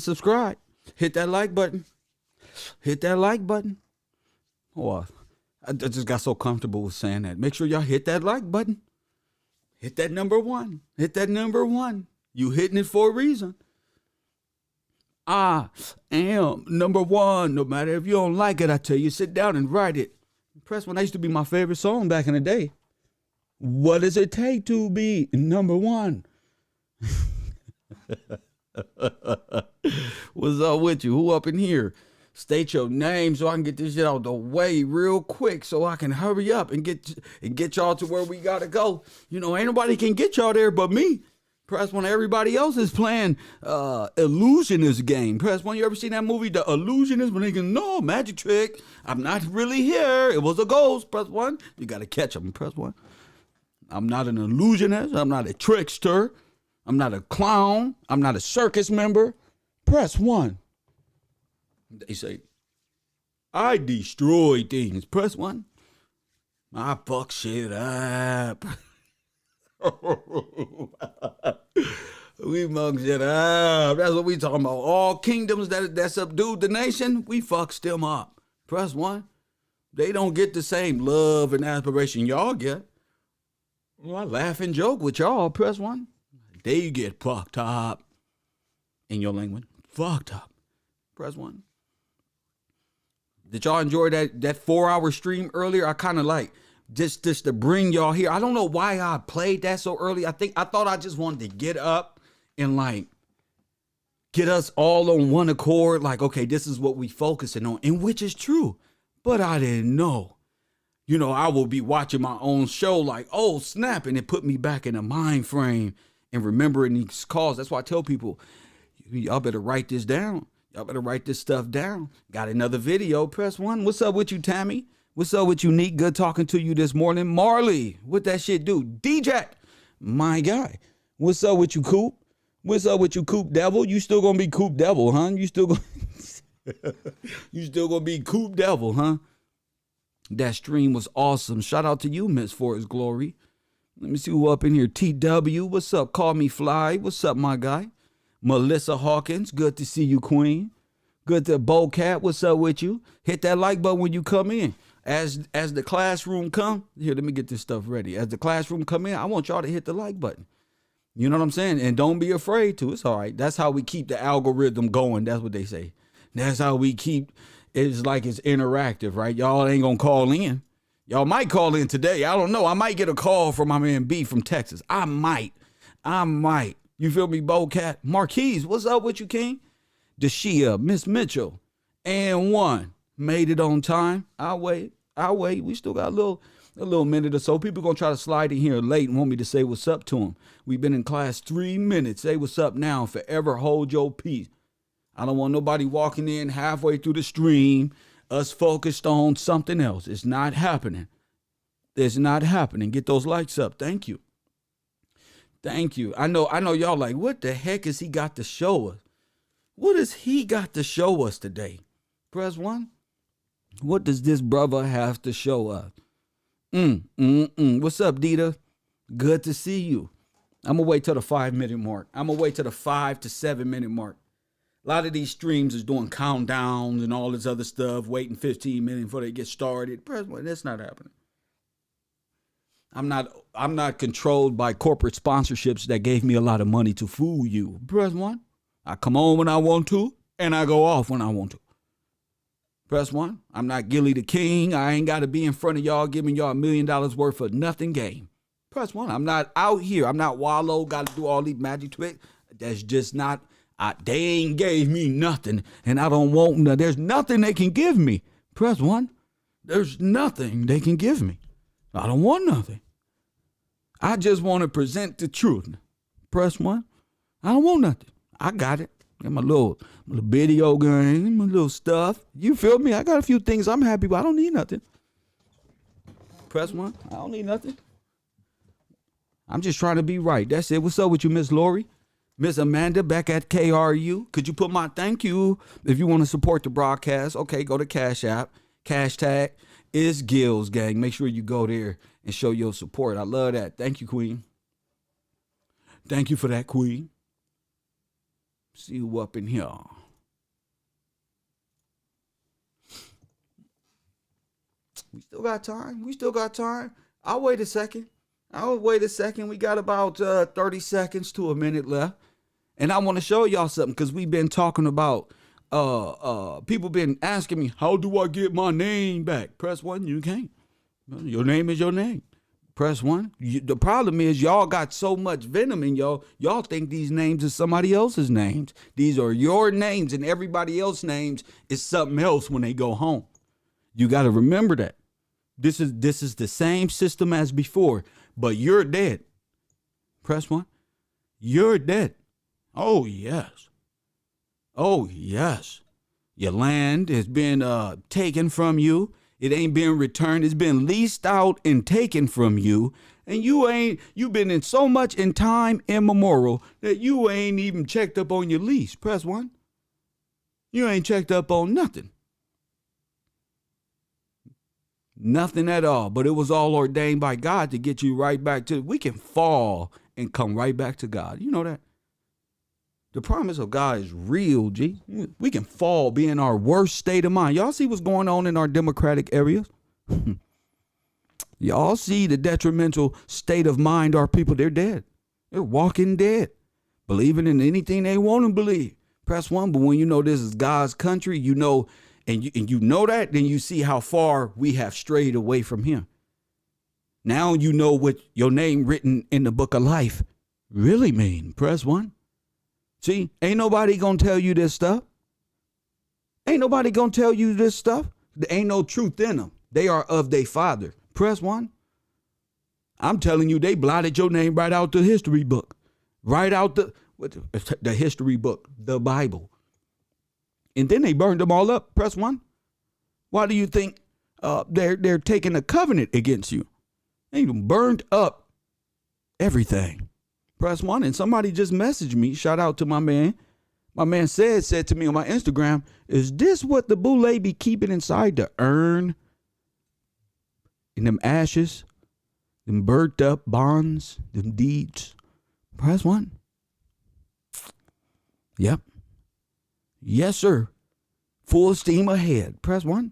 subscribe. Hit that like button. Hit that like button. Oh, I just got so comfortable with saying that. Make sure y'all hit that like button. Hit that number one. Hit that number one. You hitting it for a reason. I am number one. No matter if you don't like it, I tell you, sit down and write it. Press 1. That used to be my favorite song back in the day. What does it take to be number one? What's up with you? Who up in here? State your name so I can get this shit out the way real quick so I can hurry up and get y'all to where we gotta go. You know, ain't nobody can get y'all there but me. Press 1. Everybody else is playing illusionist game. Press 1. You ever seen that movie, The Illusionist? When they can, no, magic trick. I'm not really here. It was a ghost. Press 1. You gotta catch them. Press 1. I'm not an illusionist. I'm not a trickster. I'm not a clown. I'm not a circus member. Press 1. They say, I destroy things. Press 1. I fuck shit up. We fuck shit up. That's what we talking about. All kingdoms that subdued the nation, we fucks them up. Press 1. They don't get the same love and aspiration y'all get. Well, I laugh and joke with y'all. Press 1. They get fucked up. In your language, fucked up. Press 1. Did y'all enjoy that 4-hour stream earlier? I kind of like just to bring y'all here. I don't know why I played that so early. I thought I just wanted to get up and like get us all on one accord. Like, okay, this is what we focusing on, and which is true. But I didn't know. You know, I will be watching my own show like, oh, snap, and it put me back in a mind frame and remembering these calls. That's why I tell people, y'all better write this down. Y'all better write this stuff down. Got another video. Press 1. What's up with you, Tammy? What's up with you, Neek? Good talking to you this morning. Marley, what that shit do? DJ, my guy. What's up with you, Coop? What's up with you, Coop Devil? You still gonna be Coop Devil, huh? You still gonna be Coop Devil, huh? That stream was awesome. Shout out to you, Miss Forest Glory. Let me see who up in here. TW, what's up? Call me Fly. What's up, my guy? Melissa Hawkins, good to see you, Queen. Good to Cat. What's up with you? Hit that like button when you come in. As the classroom come, here, let me get this stuff ready. As the classroom come in, I want y'all to hit the like button. You know what I'm saying? And don't be afraid to. It's all right. That's how we keep the algorithm going. That's what they say. That's how we keep, it's like it's interactive, right? Y'all ain't gonna call in. Y'all might call in today. I don't know. I might get a call from my man B from Texas. I might. You feel me, Cat? Marquise, what's up with you, King? Dashia, Miss Mitchell, and one. Made it on time. I'll wait. We still got a little minute or so. People gonna try to slide in here late and want me to say what's up to them. We've been in class 3 minutes. Say what's up now. Forever hold your peace. I don't want nobody walking in halfway through the stream, us focused on something else. It's not happening. It's not happening. Get those likes up. Thank you. Thank you. I know y'all like, what the heck has he got to show us? What has he got to show us today? Press 1. What does this brother have to show us? What's up, Dita? Good to see you. I'm going to wait till the 5-minute mark. I'm going to wait till the 5 to 7 minute mark. A lot of these streams is doing countdowns and all this other stuff, waiting 15 minutes before they get started. Press 1. That's not happening. I'm not controlled by corporate sponsorships that gave me a lot of money to fool you. Press 1. I come on when I want to, and I go off when I want to. Press 1. I'm not Gilly the King. I ain't got to be in front of y'all giving y'all $1 million worth of nothing game. Press 1. I'm not out here. I'm not Wallow. Got to do all these magic tricks. That's just not. They ain't gave me nothing, and I don't want nothing. There's nothing they can give me. Press 1. There's nothing they can give me. I don't want nothing. I just want to present the truth. Press 1. I don't want nothing. I got it. Got my little video game, my little stuff. You feel me? I got a few things I'm happy with. I don't need nothing. Press 1. I don't need nothing. I'm just trying to be right. That's it. What's up with you, Miss Lori? Miss Amanda back at KRU. Could you put my thank you if you want to support the broadcast? Okay, go to Cash App. Cash tag is Gills Gang. Make sure you go there and show your support. I love that. Thank you, Queen. Thank you for that, Queen. See who up in here. We still got time. We still got time. I'll wait a second. We got about 30 seconds to a minute left. And I want to show y'all something because we've been talking about people been asking me, how do I get my name back? Press 1, you can't. Your name is your name. Press 1. The problem is y'all got so much venom in y'all. Y'all think these names are somebody else's names. These are your names, and everybody else's names is something else when they go home. You got to remember that. This is the same system as before, but you're dead. Press 1. You're dead. Oh, yes. Oh, yes. Your land has been taken from you. It ain't been returned. It's been leased out and taken from you. And you've been in so much in time immemorial that you ain't even checked up on your lease. Press 1. You ain't checked up on nothing. Nothing at all. But it was all ordained by God to get you right back to, we can fall and come right back to God. You know that? The promise of God is real, G. We can fall, be in our worst state of mind. Y'all see what's going on in our democratic areas? Y'all see the detrimental state of mind our people, they're dead. They're walking dead, believing in anything they want to believe. Press 1, but when you know this is God's country, you know, and you know that, then you see how far we have strayed away from him. Now you know what your name written in the book of life really mean. Press 1. See, ain't nobody gonna tell you this stuff. Ain't nobody gonna tell you this stuff. There ain't no truth in them. They are of their father. Press 1. I'm telling you, they blotted your name right out the history book. Right out the history book, the Bible. And then they burned them all up. Press 1. Why do you think they're taking a covenant against you? They burned up everything. Press 1. And somebody just messaged me. Shout out to my man. My man said to me on my Instagram, is this what the boule be keeping inside the urn? In them ashes? Them burnt up bonds? Them deeds? Press 1. Yep. Yes, sir. Full steam ahead. Press 1.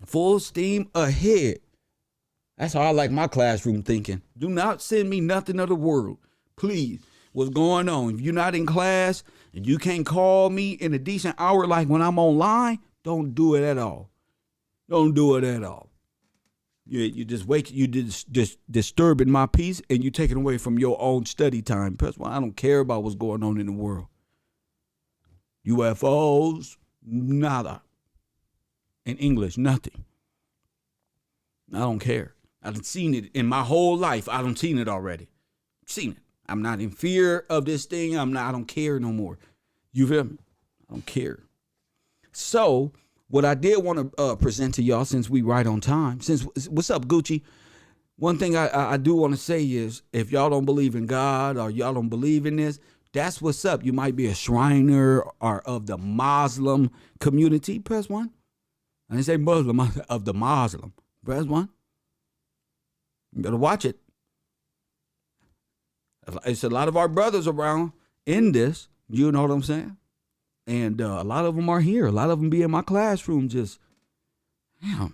Full steam ahead. That's how I like my classroom thinking. Do not send me nothing of the world. Please, what's going on? If you're not in class and you can't call me in a decent hour like when I'm online, don't do it at all. Don't do it at all. You just disturbing my peace and you taking away from your own study time. Press 1. I don't care about what's going on in the world. UFOs, nada. In English, nothing. I don't care. I've seen it in my whole life. I done seen it already. Seen it. I'm not in fear of this thing. I don't care no more. You feel me? I don't care. So what I did want to present to y'all, since we right on time, what's up, Gucci? One thing I do want to say is, if y'all don't believe in God or y'all don't believe in this, that's what's up. You might be a Shriner or of the Muslim community. Press 1. I didn't say Muslim, of the Muslim. Press 1. You better watch it. It's a lot of our brothers around in this. You know what I'm saying? And a lot of them are here. A lot of them be in my classroom just, damn,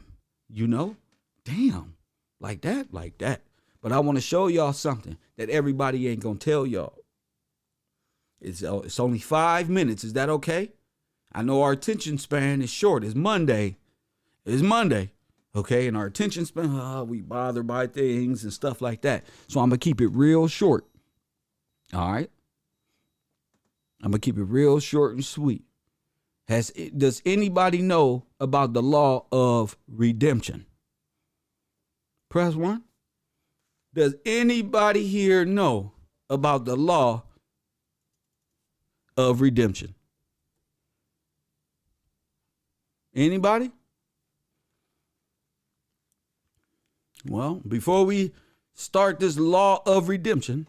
damn, like that. But I want to show y'all something that everybody ain't going to tell y'all. It's only 5 minutes. Is that okay? I know our attention span is short. It's Monday. Okay, and our attention span, we bothered by things and stuff like that. So I'm going to keep it real short. All right? I'm going to keep it real short and sweet. Does anybody know about the law of redemption? Press 1. Does anybody here know about the law of redemption? Anybody? Well, before we start this law of redemption,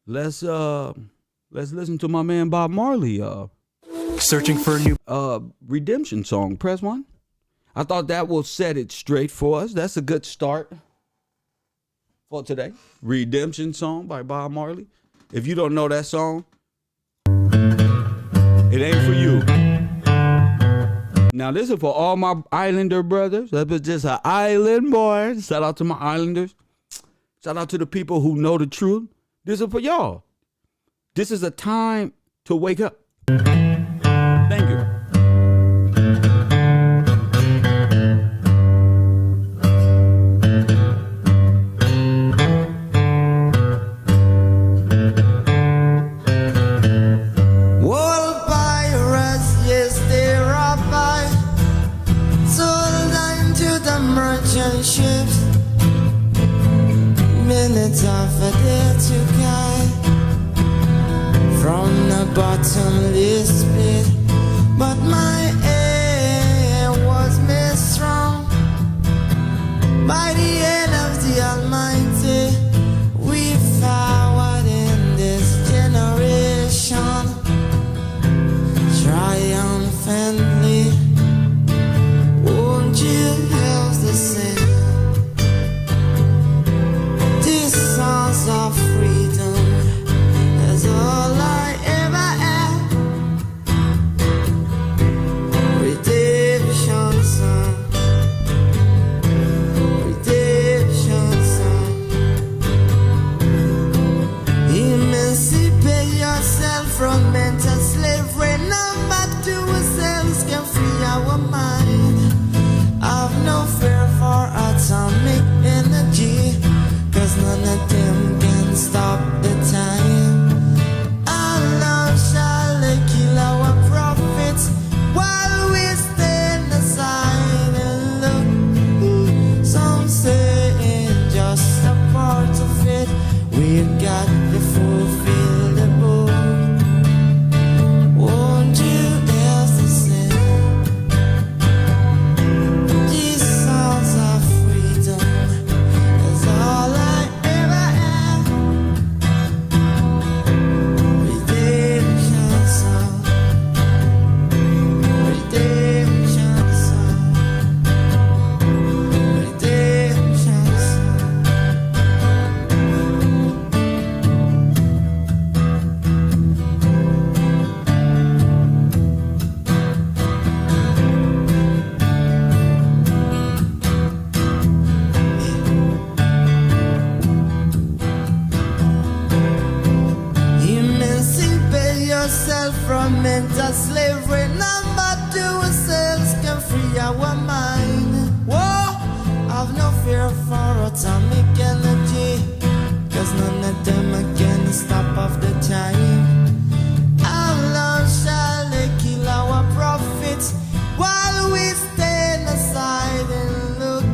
let's listen to my man Bob Marley Searching for a new redemption song. Press 1. I thought that will set it straight for us. That's a good start for today. Redemption song by Bob Marley. If you don't know that song, Now, this is for all my Islander brothers. That was just an island boy. Shout out to my Islanders. Shout out to the people who know the truth. This is for y'all. This is a time to wake up. Thank you. Ships, minutes of a day to guide from the bottomless pit, but my aim was made strong by the hand of the Almighty. We forward in this generation triumphantly. Won't you help the sin? Of freedom is all I ever had. Redemption song, redemption song. Emancipate yourself from mental slavery. None but ourselves can free our mind. I've no fear for atomic energy, 'cause none of them can stop the time. Our love shall kill our prophets while we stand aside and look. Some say it's just a part of it. We've got to fulfill the book. Won't you else to sin? These songs of freedom is all I from mental slavery. None but ourselves can free our mind. Whoa, I've no fear for atomic energy, 'cause none of them can stop off the time. Our love shall kill our prophets while we stand aside and look.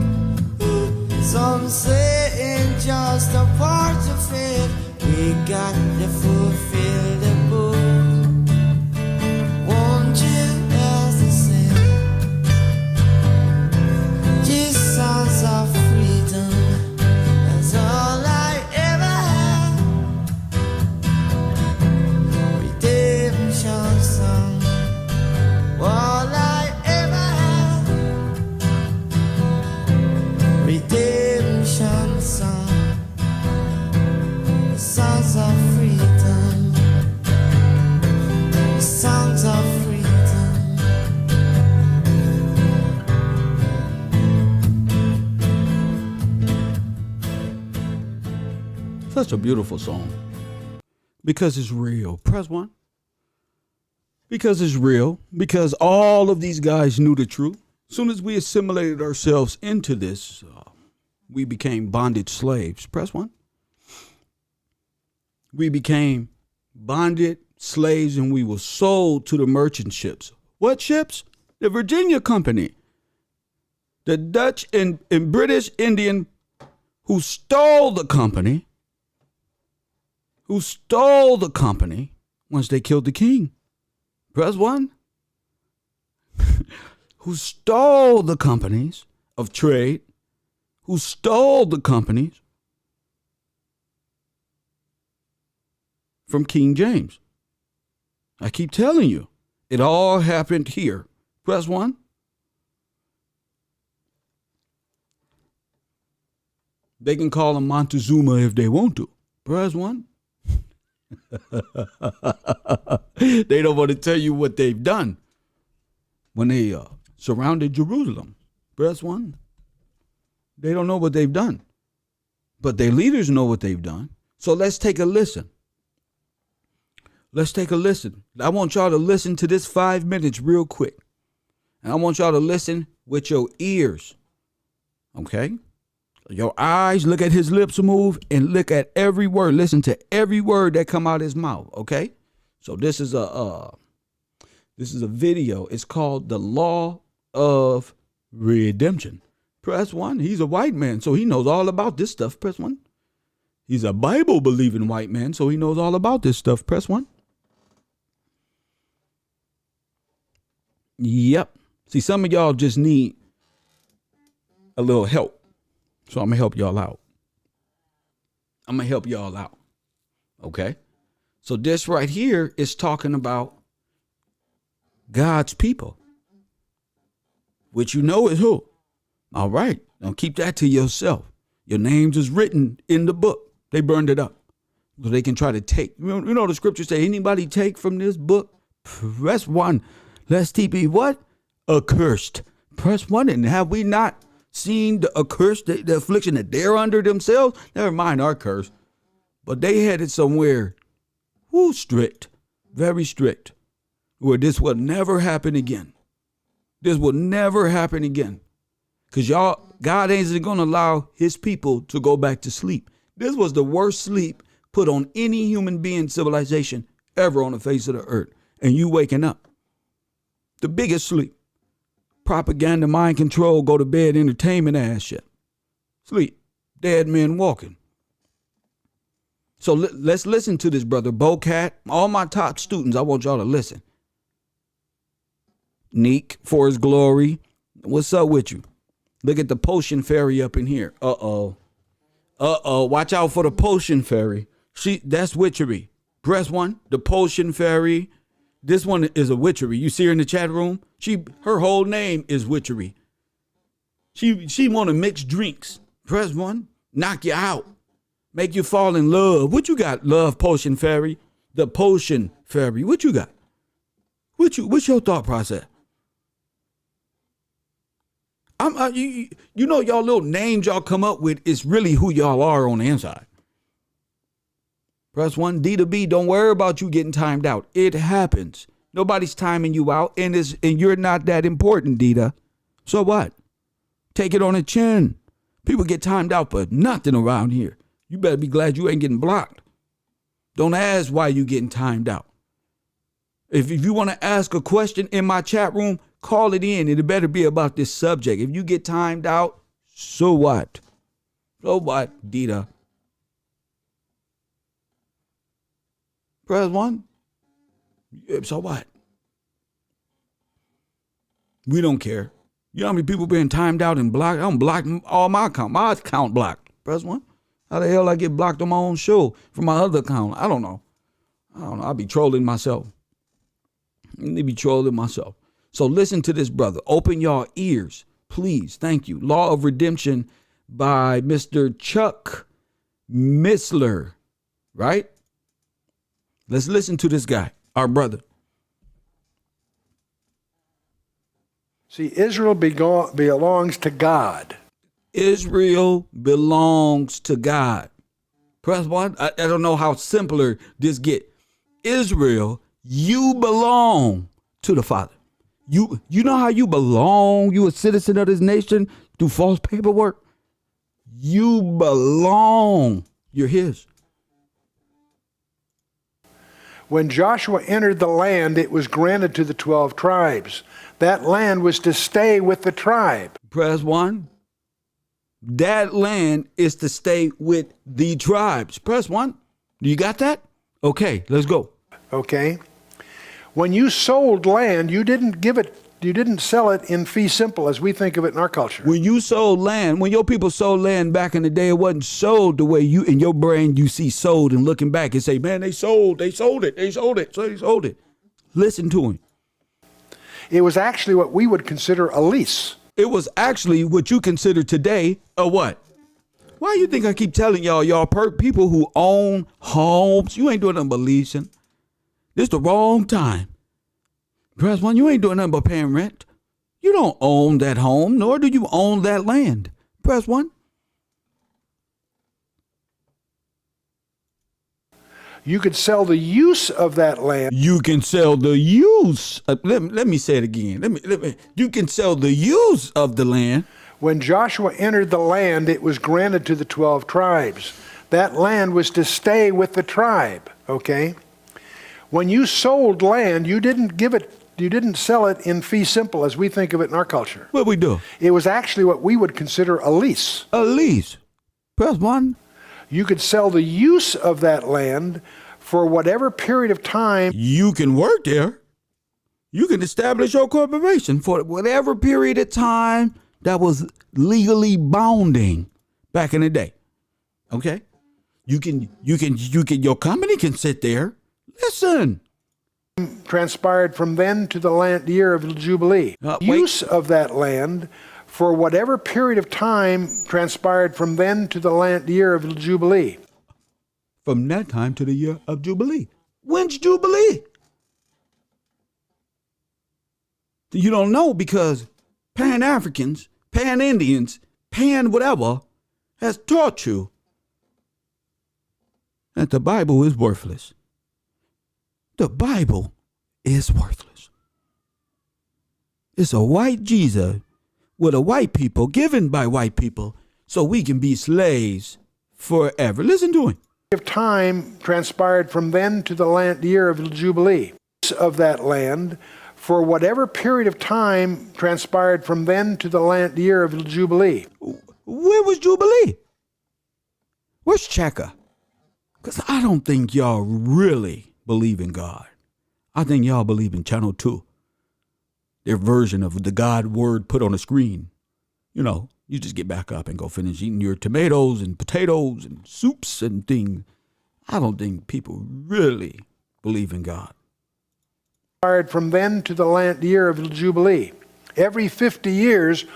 Some say it's just a part of it. We got to fulfill the book. Of freedom is all I ever had. Redemption song, all I ever had. Redemption song, songs of freedom, songs of freedom. Such a beautiful song. Because it's real. Press one. Because it's real. Because all of these guys knew the truth. As soon as we assimilated ourselves into this, we became bondage slaves. Press one. We became bonded slaves and we were sold to the merchant ships. What ships? The Virginia Company. The Dutch and British Indian who stole the company. Who stole the company once they killed the king. Press one. Who stole the companies of trade. Who stole the companies from King James. I keep telling you, it all happened here. Press one. They can call him Montezuma if they want to. Press one. They don't want to tell you what they've done when they surrounded Jerusalem. Press 1. They don't know what they've done, but their leaders know what they've done. So let's take a listen. Let's take a listen. I want y'all to listen to this 5 minutes real quick. And I want y'all to listen with your ears. Okay? Your eyes, look at his lips move and look at every word. Listen to every word that come out his mouth. Okay? So this is a video. It's called The Law of Redemption. Press 1. He's a white man, so he knows all about this stuff. Press 1. He's a Bible believing white man, so he knows all about this stuff. Press 1. Yep. See, some of y'all just need a little help. So I'm going to help y'all out. Okay. So this right here is talking about God's people, which you know is who? All right. Now keep that to yourself. Your names is written in the book. They burned it up so they can try to take. You know the scriptures say, anybody take from this book? Press 1. Lest he be what? Accursed. Press 1. And have we not seen the accursed, the affliction that they're under themselves? Never mind our curse. But they headed somewhere strict, very strict, where this will never happen again. This will never happen again. Because God ain't going to allow his people to go back to sleep. This was the worst sleep put on any human being civilization ever on the face of the earth. And you waking up. The biggest sleep. Propaganda, mind control, go to bed, entertainment ass shit. Sleep. Dead men walking. So let's listen to this, brother. Bocat, all my top students, I want y'all to listen. Neek, for his glory. What's up with you? Look at the potion fairy up in here. Uh-oh. Watch out for the potion fairy. That's witchery. Press 1. The potion fairy. This one is a witchery. You see her in the chat room? Her whole name is witchery. She want to mix drinks. Press 1. Knock you out. Make you fall in love. What you got, love potion fairy? The potion fairy. What you got? What's your thought process? You know, y'all little names y'all come up with is really who y'all are on the inside. Press 1. D to B. Don't worry about you getting timed out. It happens. Nobody's timing you out, and you're not that important, Dita. So what? Take it on the chin. People get timed out for nothing around here. You better be glad you ain't getting blocked. Don't ask why you getting timed out. If you want to ask a question in my chat room, call it in. It better be about this subject. If you get timed out, so what? So what, Dita? Press 1. So what? We don't care. You know how many people been timed out and blocked? I'm blocking all my account. My account blocked. Press 1. How the hell I get blocked on my own show from my other account? I don't know. I'll be trolling myself. So listen to this, brother. Open your ears, please. Thank you. Law of Redemption by Mr. Chuck Missler, right? Let's listen to this guy, our brother. See, Israel belongs to God. Israel belongs to God. Press 1. I don't know how simpler this get. Israel, you belong to the Father. You know how you belong? You a citizen of this nation through false paperwork? You belong. You're his. When Joshua entered the land, it was granted to the 12 tribes. That land was to stay with the tribe. Press 1. That land is to stay with the tribes. Press 1. You got that? Okay, let's go. Okay. When you sold land, you didn't sell it in fee simple as we think of it in our culture. When you sold land, when your people sold land back in the day, it wasn't sold the way you in your brain you see sold, and looking back and say, man, they sold it. Listen to him. It was actually what we would consider a lease. It was actually what you consider today a what? Why you think I keep telling y'all people who own homes, you ain't doing nothing but leasing. This the wrong time. Press 1, you ain't doing nothing but paying rent. You don't own that home, nor do you own that land. Press 1. You could sell the use of that land. You can sell the use. Let me say it again. You can sell the use of the land. When Joshua entered the land, it was granted to the 12 tribes. That land was to stay with the tribe, okay? When you sold land, you didn't sell it in fee simple as we think of it in our culture. What we do? It was actually what we would consider a lease. A lease. Press 1. You could sell the use of that land for whatever period of time. You can work there. You can establish your corporation for whatever period of time that was legally bounding back in the day. Okay? Your company can sit there. Listen. Transpired from then to the year of the Jubilee. Use of that land for whatever period of time transpired from then to the year of the Jubilee. From that time to the year of Jubilee. When's Jubilee? You don't know because Pan-Africans, Pan-Indians, Pan-whatever has taught you that the Bible is worthless. The Bible is worthless. It's a white Jesus with a white people given by white people so we can be slaves forever. Listen to him. Of time transpired from then to the year of the Jubilee. Use of that land for whatever period of time transpired from then to the year of the Jubilee. Where was Jubilee? Where's Chaka? Because I don't think y'all really believe in God. I think y'all believe in Channel 2. Their version of the God word put on a screen. You know, you just get back up and go finish eating your tomatoes and potatoes and soups and things. I don't think people really believe in God. From then to the year of the Jubilee. Every 50 years,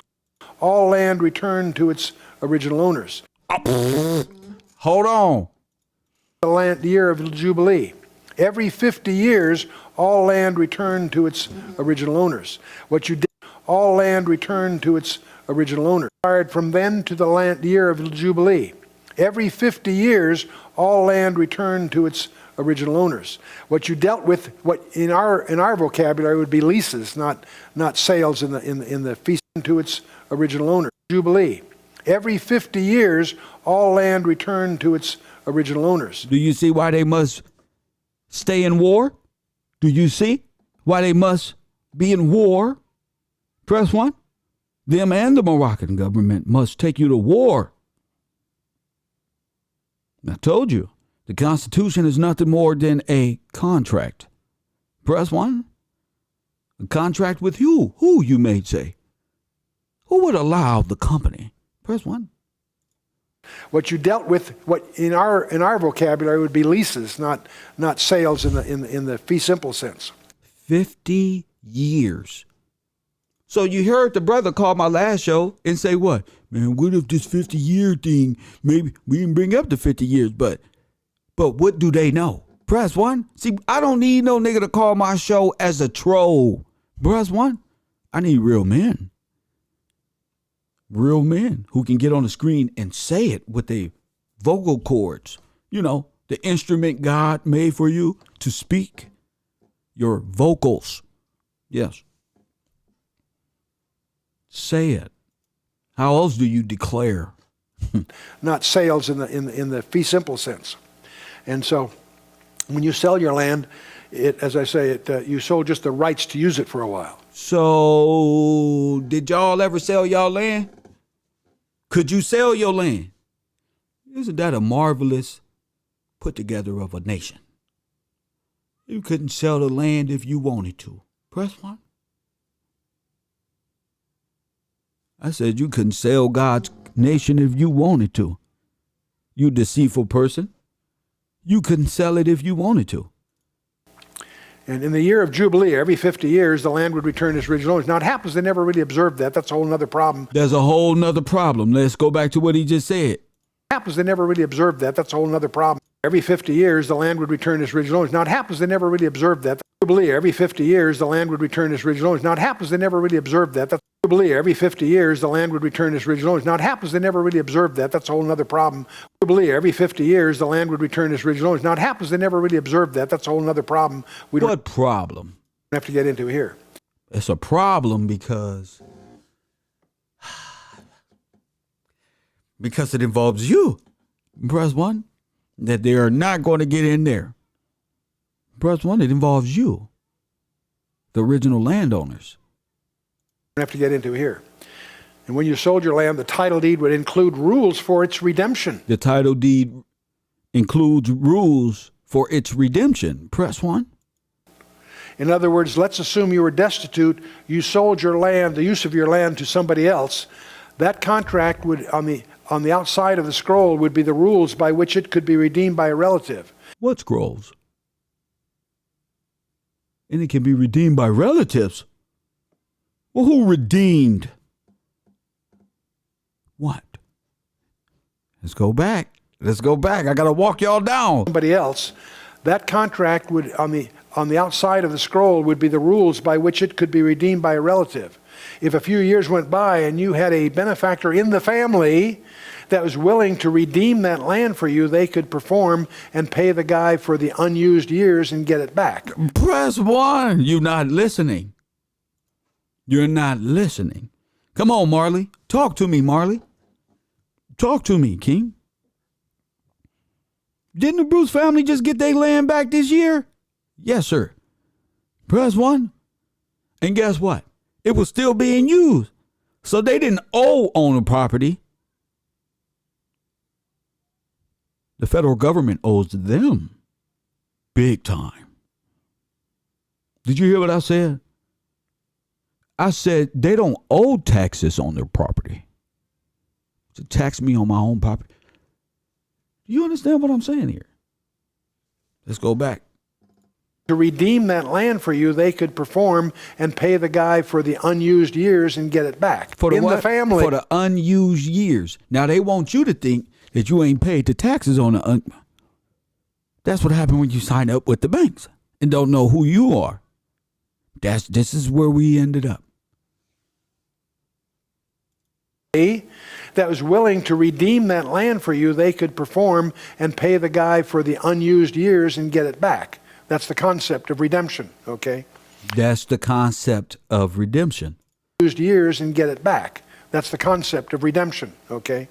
all land returned to its original owners. Hold on. The year of the Jubilee. Every 50 years, all land returned to its original owners. What you did, all land returned to its original owners. From then to the year of the Jubilee. Every 50 years, all land returned to its original owners. What you dealt with, what in our vocabulary would be leases, not sales in the fee to its original owners. Jubilee. Every 50 years, all land returned to its original owners. Do you see why they must stay in war? Do you see why they must be in war? Press 1. Them and the Moroccan government must take you to war. I told you, the Constitution is nothing more than a contract. Press 1. A contract with you. Who, you may say? Who would allow the company? Press 1. What you dealt with, what in our vocabulary would be leases, not sales in the fee simple sense. 50 years. So you heard the brother call my last show and say what? Man, what if this 50-year thing, maybe we didn't bring up the 50 years, but what do they know? Press 1. See, I don't need no nigga to call my show as a troll. Press 1. I need real men. Real men who can get on the screen and say it with their vocal cords. You know, the instrument God made for you to speak. Your vocals. Yes. Say it. How else do you declare? Not sales in the fee simple sense. And so when you sell your land, as I say, you sold just the rights to use it for a while. So did y'all ever sell y'all land? Could you sell your land? Isn't that a marvelous put together of a nation? You couldn't sell the land if you wanted to. Press 1. I said you couldn't sell God's nation if you wanted to. You deceitful person. You couldn't sell it if you wanted to. And in the year of Jubilee, every 50 years, the land would return to its original owners. Now, it happens they never really observed that. That's a whole other problem. There's a whole nother problem. Let's go back to what he just said. It happens they never really observed that. That's a whole other problem. Every 50 years, the land would return to its original owners. Now, it happens they never really observed that. Jubilee, every 50 years, the land would return to its original owners. Now, it happens they never really observed that. That's Jubilee, every 50 years, the land would return to its original owners. Now, it happens they never really observed that. That's a whole other problem. Jubilee, every 50 years, the land would return to its original owners. Now, it happens they never really observed that. That's a whole other problem. We don't What problem? have to get into here. It's a problem because it involves you. Press 1, that they are not going to get in there. Press 1, it involves you, the original landowners. We don't have to get into here. And when you sold your land, the title deed would include rules for its redemption. The title deed includes rules for its redemption. Press 1. In other words, let's assume you were destitute, you sold your land, the use of your land to somebody else. That contract would, on the outside of the scroll, would be the rules by which it could be redeemed by a relative. What scrolls? And it can be redeemed by relatives. Well, who redeemed what? Let's go back. I got to walk y'all down. Somebody else. That contract would, on the outside of the scroll, would be the rules by which it could be redeemed by a relative. If a few years went by and you had a benefactor in the family that was willing to redeem that land for you, they could perform and pay the guy for the unused years and get it back. Press 1. You're not listening. You're not listening. Come on, Marley. Talk to me, Marley. Talk to me, King. Didn't the Bruce family just get their land back this year? Yes, sir. Press 1. And guess what? It was still being used. So they didn't own the property. The federal government owes them big time. Did you hear what I said? I said they don't owe taxes on their property. To tax me on my own property. Do you understand what I'm saying here? Let's go back. To redeem that land for you, they could perform and pay the guy for the unused years and get it back. For the in what? the family. For the unused years. Now, they want you to think that you ain't paid the taxes on the That's what happened when you sign up with the banks and don't know who you are. This is where we ended up. That was willing to redeem that land for you, they could perform and pay the guy for the unused years and get it back. That's the concept of redemption, okay? That's the concept of redemption. Used years and get it back. That's the concept of redemption, okay?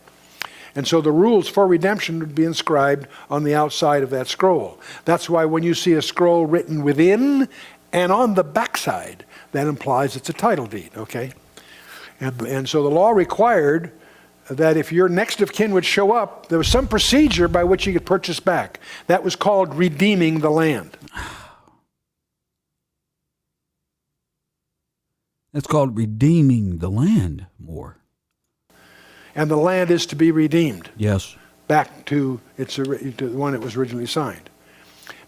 And so the rules for redemption would be inscribed on the outside of that scroll. That's why when you see a scroll written within and on the backside, that implies it's a title deed, okay? And so the law required that if your next of kin would show up, there was some procedure by which you could purchase back. That was called redeeming the land. That's called redeeming the land more. And the land is to be redeemed. Yes. Back to the one that was originally signed.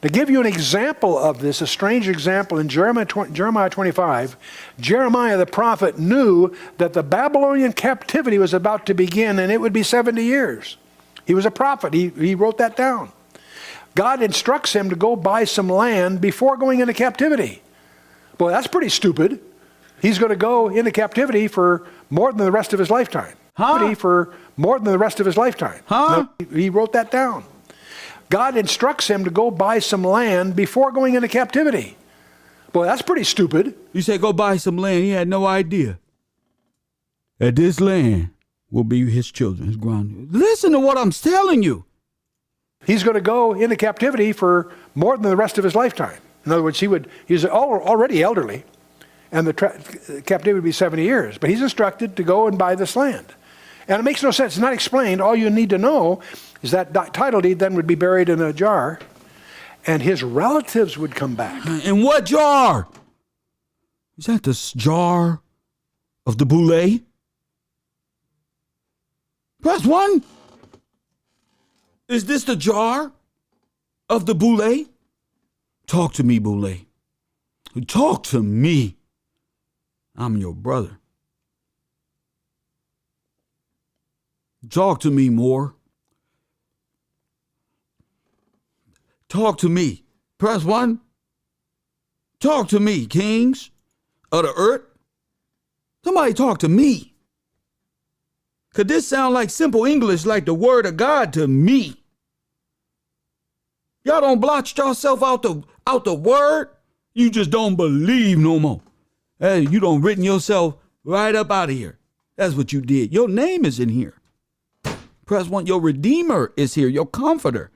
To give you an example of this, a strange example, in Jeremiah 25, Jeremiah the prophet knew that the Babylonian captivity was about to begin and it would be 70 years. He was a prophet. He wrote that down. God instructs him to go buy some land before going into captivity. Boy, that's pretty stupid. He's going to go into captivity for more than the rest of his lifetime. For more than the rest of his lifetime. No, he wrote that down. God instructs him to go buy some land before going into captivity. Boy, that's pretty stupid. You said go buy some land. He had no idea that this land will be his children, his ground. Listen to what I'm telling you. He's going to go into captivity for more than the rest of his lifetime. In other words, he's already elderly, and the captivity would be 70 years. But he's instructed to go and buy this land. And it makes no sense. It's not explained. All you need to know is that title deed then would be buried in a jar, and his relatives would come back. In what jar? Is that the jar of the boule? Press 1. Is this the jar of the boule? Talk to me, boule. Talk to me. I'm your brother. Talk to me more. Talk to me. Press 1. Talk to me, kings of the earth. Somebody talk to me. Could this sound like simple English like the word of God to me? Y'all don't blotch yourself out the word. You just don't believe no more. Hey, you done written yourself right up out of here. That's what you did. Your name is in here. Press 1. Your Redeemer is here. Your Comforter.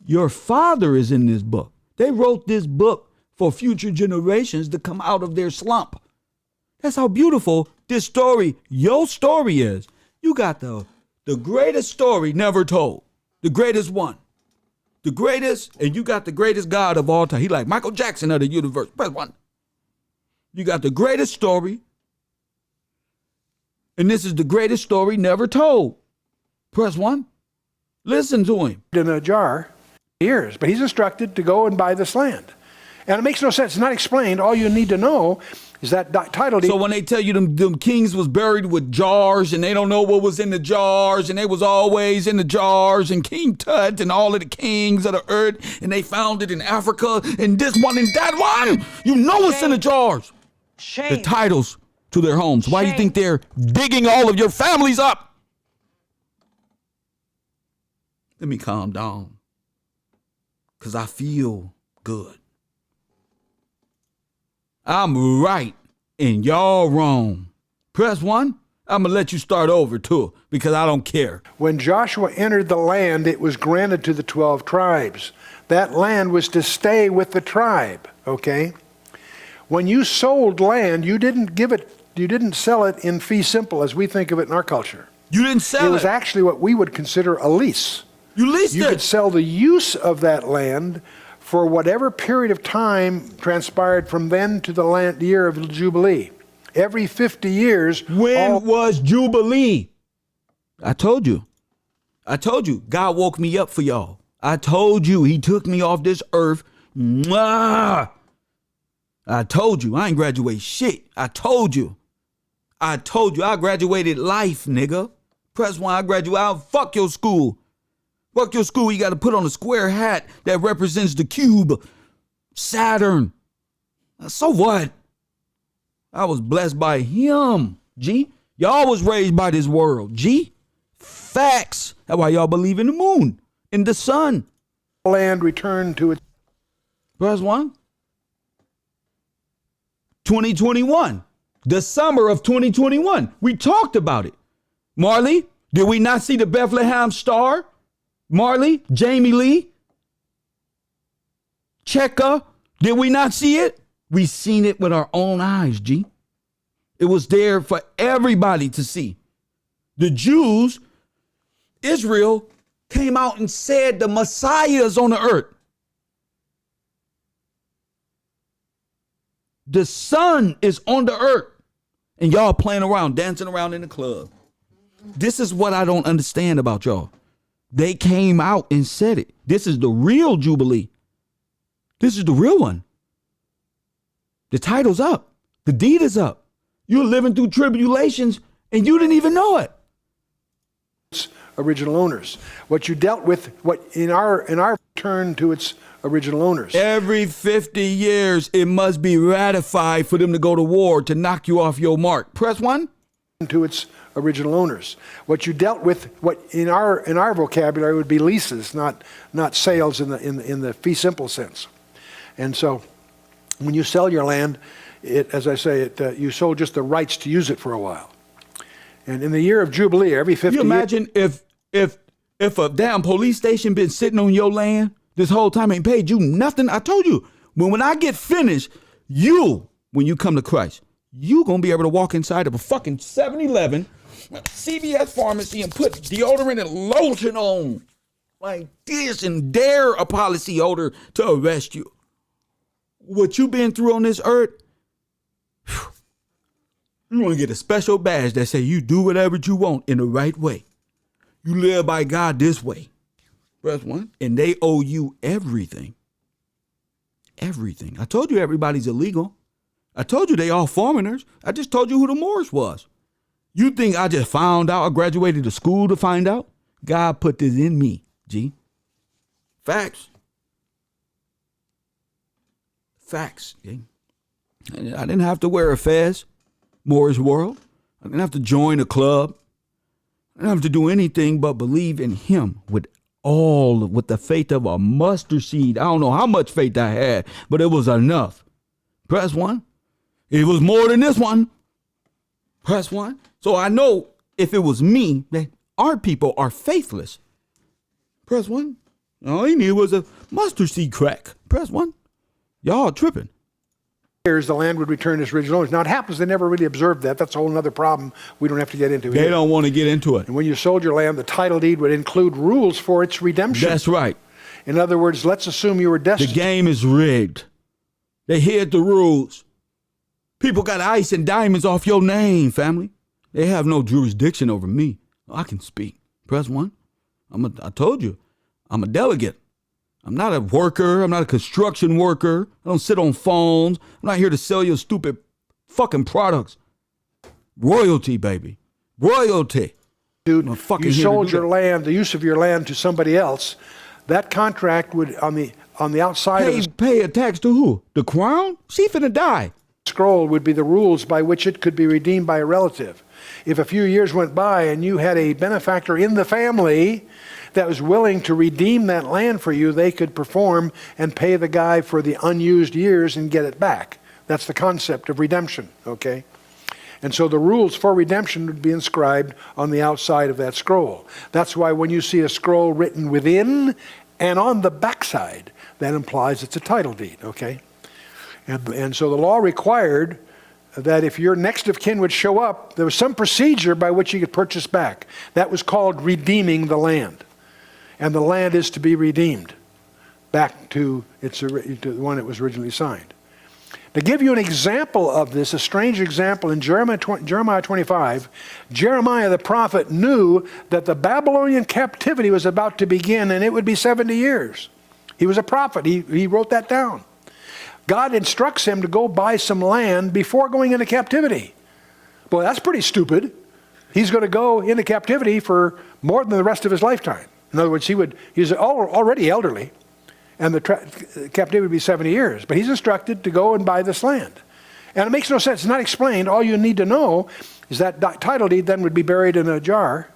Your Father is in this book. They wrote this book for future generations to come out of their slump. That's how beautiful this story, your story is. You got the greatest story never told. The greatest one. The greatest, and you got the greatest God of all time. He like Michael Jackson of the universe. Press 1. You got the greatest story. And this is the greatest story never told. Press 1. Listen to him. In a jar years, but he's instructed to go and buy this land. And it makes no sense. It's not explained. All you need to know is that title deed. So when they tell you them kings was buried with jars and they don't know what was in the jars and they was always in the jars and King Tut and all of the kings of the earth and they found it in Africa and this one and that one, you know what's in the jars. Shame. The titles to their homes. Why do you Shame. think they're digging all of your families up? Let me calm down. Because I feel good. I'm right and y'all wrong. Press 1. I'm going to let you start over too because I don't care. When Joshua entered the land, it was granted to the 12 tribes. That land was to stay with the tribe, okay? When you sold land, you didn't sell it in fee simple as we think of it in our culture. You didn't sell it. It was actually what we would consider a lease. You leased You it. could sell the use of that land for whatever period of time transpired from then to the year of Jubilee. Every 50 years. When was Jubilee? I told you. God woke me up for y'all. I told you he took me off this earth. Mwah! I told you I ain't graduate shit. I told you I graduated life, nigga. Press 1. I graduated. Fuck your school. Fuck your school. You got to put on a square hat that represents the cube. Saturn. So what? I was blessed by him. G. Y'all was raised by this world. G. Facts. That's why y'all believe in the moon, in the sun. Land returned to its. Press 1. 2021. The summer of 2021. We talked about it. Marley, did we not see the Bethlehem star? Marley, Jamie Lee, Cheka, did we not see it? We seen it with our own eyes, G. It was there for everybody to see. The Jews, Israel, came out and said the Messiah is on the earth. The sun is on the earth. And y'all playing around, dancing around in the club. This is what I don't understand about y'all. They came out and said it. This is the real Jubilee. This is the real one. The title's up. The deed is up. You're living through tribulations and you didn't even know it. Original owners. What you dealt with, what in our turn to its original owners. Every 50 years, it must be ratified for them to go to war to knock you off your mark. Press 1. To its original owners. What you dealt with, what in our vocabulary would be leases, not sales in the fee simple sense. And so, when you sell your land, as I say, you sold just the rights to use it for a while. And in the year of Jubilee, every 50 years. You imagine if a damn police station been sitting on your land this whole time, ain't paid you nothing. I told you, when I get finished, when you come to Christ, you gonna be able to walk inside of a fucking 7-Eleven, CVS pharmacy and put deodorant and lotion on like this and dare a policyholder to arrest you. What you been through on this earth, you want to get a special badge that say you do whatever you want in the right way. You live by God this way. Press 1. And they owe you everything. Everything. I told you everybody's illegal. I told you they all foreigners. I just told you who the Moors was. You think I just found out? I graduated to school to find out? God put this in me, G. Facts. Facts. Okay? And I didn't have to wear a fez, Moore's World. I didn't have to join a club. I didn't have to do anything but believe in him with the faith of a mustard seed. I don't know how much faith I had, but it was enough. Press 1. It was more than this one. Press 1. So I know if it was me, that our people are faithless. Press 1. All he needed was a mustard seed crack. Press 1. Y'all tripping. Years, the land would return to its original owners. Now, it happens they never really observed that. That's a whole other problem we don't have to get into They here. don't want to get into it. And when you sold your land, the title deed would include rules for its redemption. That's right. In other words, let's assume you were The destined. game is rigged. They hid the rules. People got ice and diamonds off your name, family. They have no jurisdiction over me. I can speak. Press 1. I told you, I'm a delegate. I'm not a worker. I'm not a construction worker. I don't sit on phones. I'm not here to sell your stupid fucking products. Royalty, baby. Royalty. Dude, I'm fucking you here to sold do your that. land, the use of your land to somebody else. That contract would, on the outside of the Pay a tax to who? The crown? She finna die. scroll would be the rules by which it could be redeemed by a relative. If a few years went by and you had a benefactor in the family that was willing to redeem that land for you, they could perform and pay the guy for the unused years and get it back. That's the concept of redemption, okay? And so the rules for redemption would be inscribed on the outside of that scroll. That's why when you see a scroll written within and on the backside, that implies it's a title deed, okay? And so the law required that if your next of kin would show up, there was some procedure by which you could purchase back. That was called redeeming the land. And the land is to be redeemed back to the one it was originally signed. To give you an example of this, a strange example, in Jeremiah 25, Jeremiah the prophet knew that the Babylonian captivity was about to begin and it would be 70 years. He was a prophet. He wrote that down. God instructs him to go buy some land before going into captivity. Boy, that's pretty stupid. He's going to go into captivity for more than the rest of his lifetime. In other words, he's already elderly, and the captivity would be 70 years. But he's instructed to go and buy this land. And it makes no sense. It's not explained. All you need to know is that title deed then would be buried in a jar,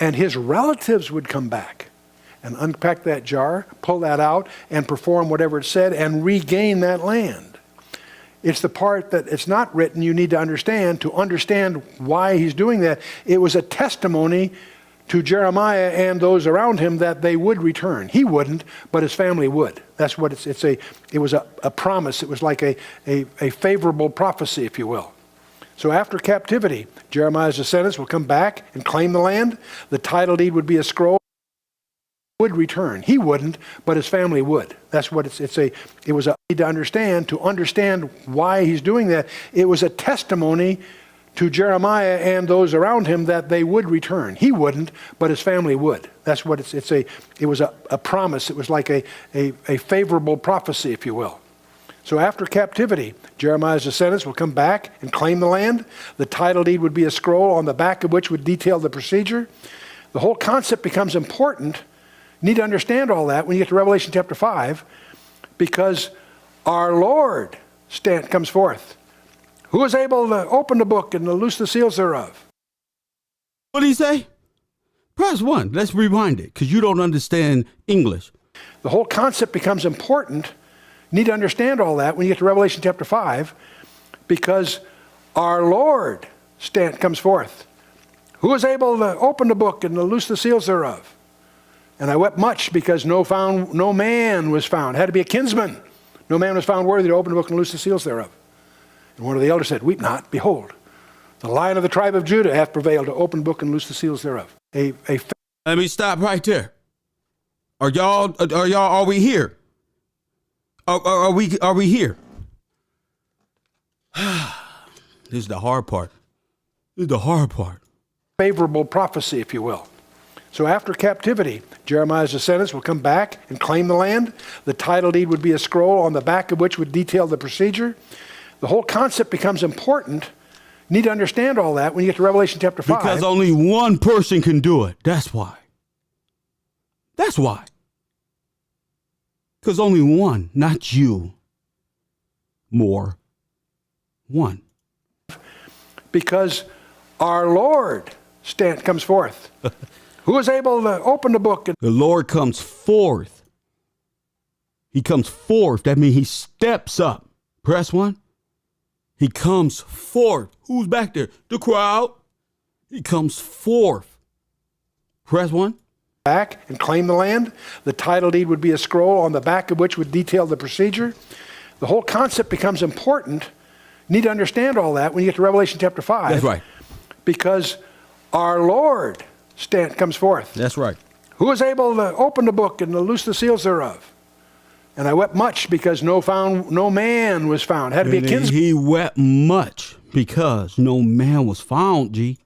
and his relatives would come back and unpack that jar, pull that out, and perform whatever it said, and regain that land. It's the part that it's not written you need to understand why he's doing that. It was a testimony to Jeremiah and those around him that they would return. He wouldn't, but his family would. That's what it was a promise. It was like a favorable prophecy, if you will. So after captivity, Jeremiah's descendants will come back and claim the land. The title deed would be a scroll. Would return. He wouldn't, but his family would. That's what it was a need to understand why he's doing that. It was a testimony to Jeremiah and those around him that they would return. He wouldn't, but his family would. That's what it was a promise. It was like a favorable prophecy, if you will. So after captivity, Jeremiah's descendants will come back and claim the land. The title deed would be a scroll on the back of which would detail the procedure. The whole concept becomes important. You need to understand all that when you get to Revelation chapter 5, because our Lord comes forth. Who is able to open the book and to loose the seals thereof? What did he say? Press 1. Let's rewind it, because you don't understand English. The whole concept becomes important. You need to understand all that when you get to Revelation chapter 5, because our Lord comes forth. Who is able to open the book and to loose the seals thereof? And I wept much because no man was found. It had to be a kinsman. No man was found worthy to open the book and loose the seals thereof. And one of the elders said, "Weep not, behold, the Lion of the tribe of Judah hath prevailed to open the book and loose the seals thereof." Let me stop right there. Are we here? Are we here? This is the hard part. Favorable prophecy, if you will. So after captivity, Jeremiah's descendants will come back and claim the land. The title deed would be a scroll on the back of which would detail the procedure. The whole concept becomes important. You need to understand all that when you get to Revelation chapter 5. Because only one person can do it. That's why. Because only one, not you. more one. Because our Lord comes forth. Who is able to open the book? The Lord comes forth. He comes forth. That means he steps up. Press one. He comes forth. Who's back there? The crowd. He comes forth. Press one. Back and claim the land. The title deed would be a scroll on the back of which would detail the procedure. The whole concept becomes important. You need to understand all that when you get to Revelation chapter 5. That's right. Because our Lord comes forth. That's right. Who is able to open the book and to loose the seals thereof? And I wept much because no man was found. Had to be a kinsman. He wept much because no man was found, G.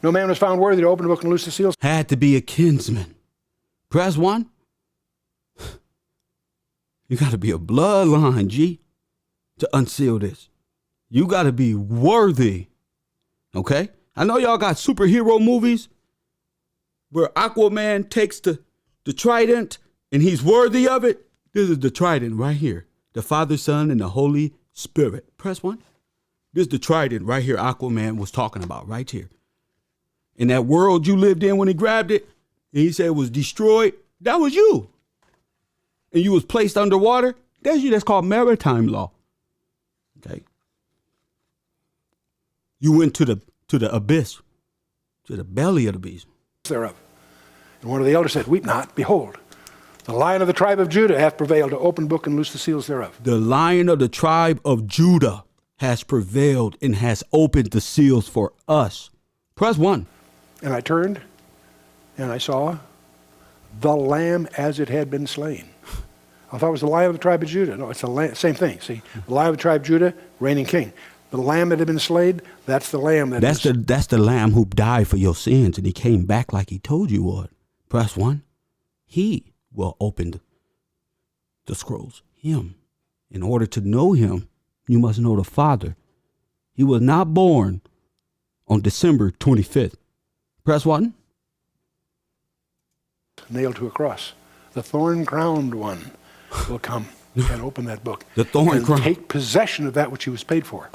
No man was found worthy to open the book and loose the seals. Had to be a kinsman. Press one. You got to be a bloodline, G, to unseal this. You got to be worthy. Okay? I know y'all got superhero movies where Aquaman takes the trident and he's worthy of it. This is the trident right here. The Father, Son, and the Holy Spirit. Press one. This is the trident right here Aquaman was talking about right here. In that world you lived in when he grabbed it, and he said it was destroyed, that was you. And you was placed underwater, that's you. That's called maritime law. Okay. You went to the abyss, to the belly of the beast. Thereof. And one of the elders said, weep not, behold, the Lion of the tribe of Judah hath prevailed to open book and loose the seals thereof. The Lion of the tribe of Judah has prevailed and has opened the seals for us. Press one. And I turned, and I saw the Lamb as it had been slain. I thought it was the Lion of the tribe of Judah. No, it's the Lamb, same thing. See, the Lion of the tribe of Judah, reigning king. The Lamb that had been slain, that's the Lamb that. That's the Lamb who died for your sins, and he came back like he told you would. Press one. He will open the scrolls. Him. In order to know him, you must know the Father. He was not born on December 25th. Press one. Nailed to a cross. The thorn-crowned one will come and open that book. The thorn crown. Take possession of that which he was paid for.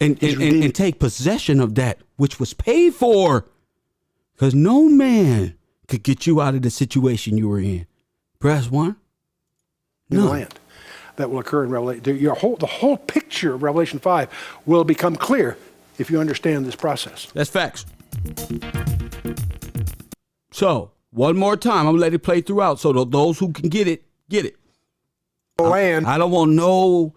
and take possession of that which was paid for. Because no man could get you out of the situation you were in. Press one. No. Land. That will occur in Revelation. The whole picture of Revelation 5 will become clear if you understand this process. That's facts. So, one more time, I'm going to let it play throughout so that those who can get it, get it. Land. I don't want no.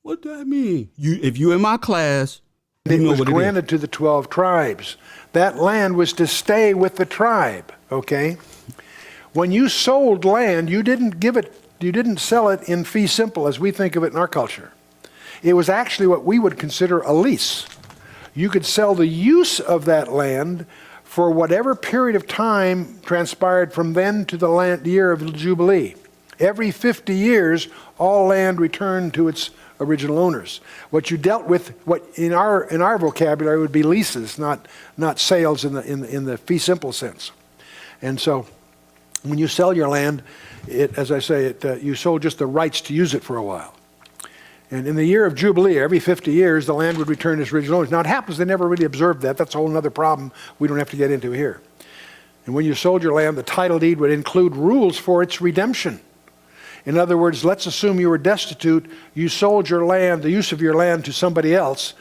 What does that mean? If you're in my class, you know what it is. It was granted to the 12 tribes. That land was to stay with the tribe, okay? When you sold land, you didn't sell it in fee simple as we think of it in our culture. It was actually what we would consider a lease. You could sell the use of that land for whatever period of time transpired from then to the year of the Jubilee. Every 50 years, all land returned to its original owners. What you dealt with, what in our vocabulary would be leases, not sales in the fee simple sense. And so, when you sell your land, as I say, you sold just the rights to use it for a while. And in the year of Jubilee, every 50 years, the land would return to its original owners. Now, it happens they never really observed that. That's a whole other problem we don't have to get into here. And when you sold your land, the title deed would include rules for its redemption. In other words, let's assume you were destitute. You sold your land, the use of your land, to somebody else.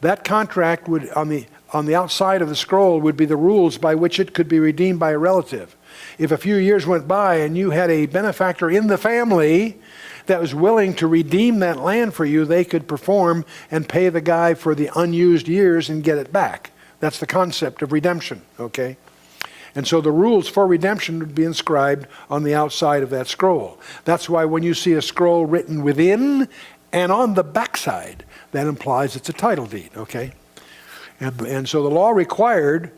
That contract would, on the outside of the scroll, would be the rules by which it could be redeemed by a relative. If a few years went by and you had a benefactor in the family that was willing to redeem that land for you, they could perform and pay the guy for the unused years and get it back. That's the concept of redemption, okay? And so the rules for redemption would be inscribed on the outside of that scroll. That's why when you see a scroll written within and on the backside, that implies it's a title deed, okay? And so the law required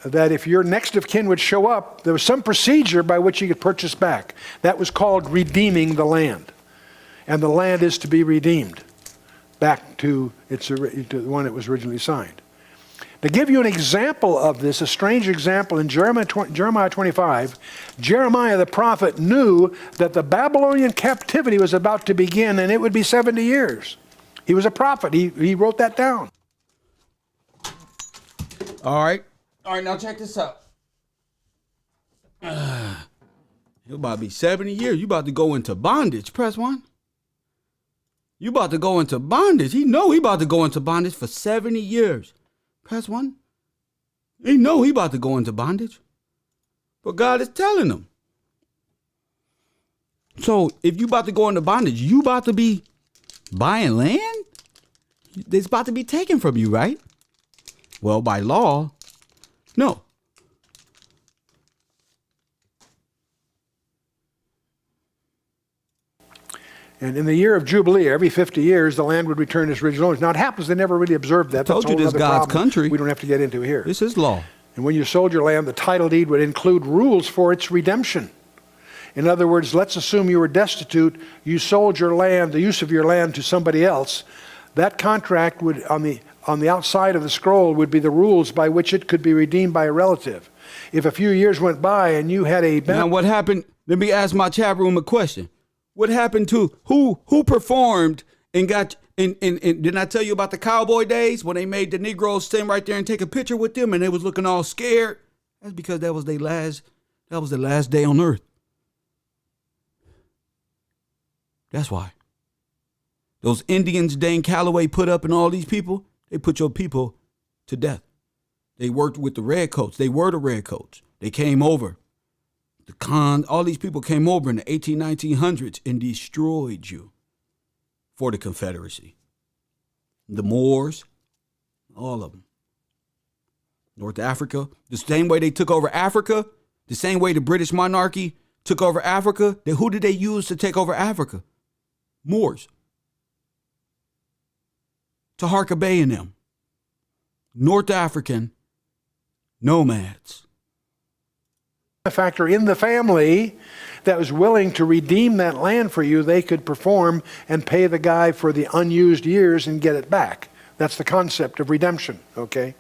that if your next of kin would show up, there was some procedure by which you could purchase back. That was called redeeming the land. And the land is to be redeemed back to the one it was originally signed. To give you an example of this, a strange example, in Jeremiah 25, Jeremiah the prophet knew that the Babylonian captivity was about to begin, and it would be 70 years. He was a prophet. He wrote that down. All right, now check this out. You're about to be 70 years. You about to go into bondage. Press 1. You about to go into bondage. He know he about to go into bondage for 70 years. Press 1. He know he about to go into bondage. But God is telling him. So if you about to go into bondage, you about to be buying land? It's about to be taken from you, right? Well, by law, no. And in the year of Jubilee, every 50 years, the land would return to its original owners. Now, it happens they never really observed that. Told you this God's country. We don't have to get into here. This is law. And when you sold your land, the title deed would include rules for its redemption. In other words, let's assume you were destitute. You sold your land, the use of your land, to somebody else. That contract would, on the outside of the scroll, would be the rules by which it could be redeemed by a relative. If a few years went by and you had a... Now, what happened? Let me ask my chat room a question. What happened to who performed and got and didn't I tell you about the cowboy days when they made the Negroes stand right there and take a picture with them and they was looking all scared? That's because that was the last day on earth. That's why. Those Indians Dane Calloway put up and all these people, they put your people to death. They worked with the redcoats. They were the redcoats. They came over. All these people came over in the 1900s and destroyed you for the Confederacy. The Moors, all of them. North Africa, the same way they took over Africa, the same way the British monarchy took over Africa, who did they use to take over Africa? Moors. Taharka Bay and them. North African nomads. A factor in the family that was willing to redeem that land for you, they could perform and pay the guy for the unused years and get it back. That's the concept of redemption, okay?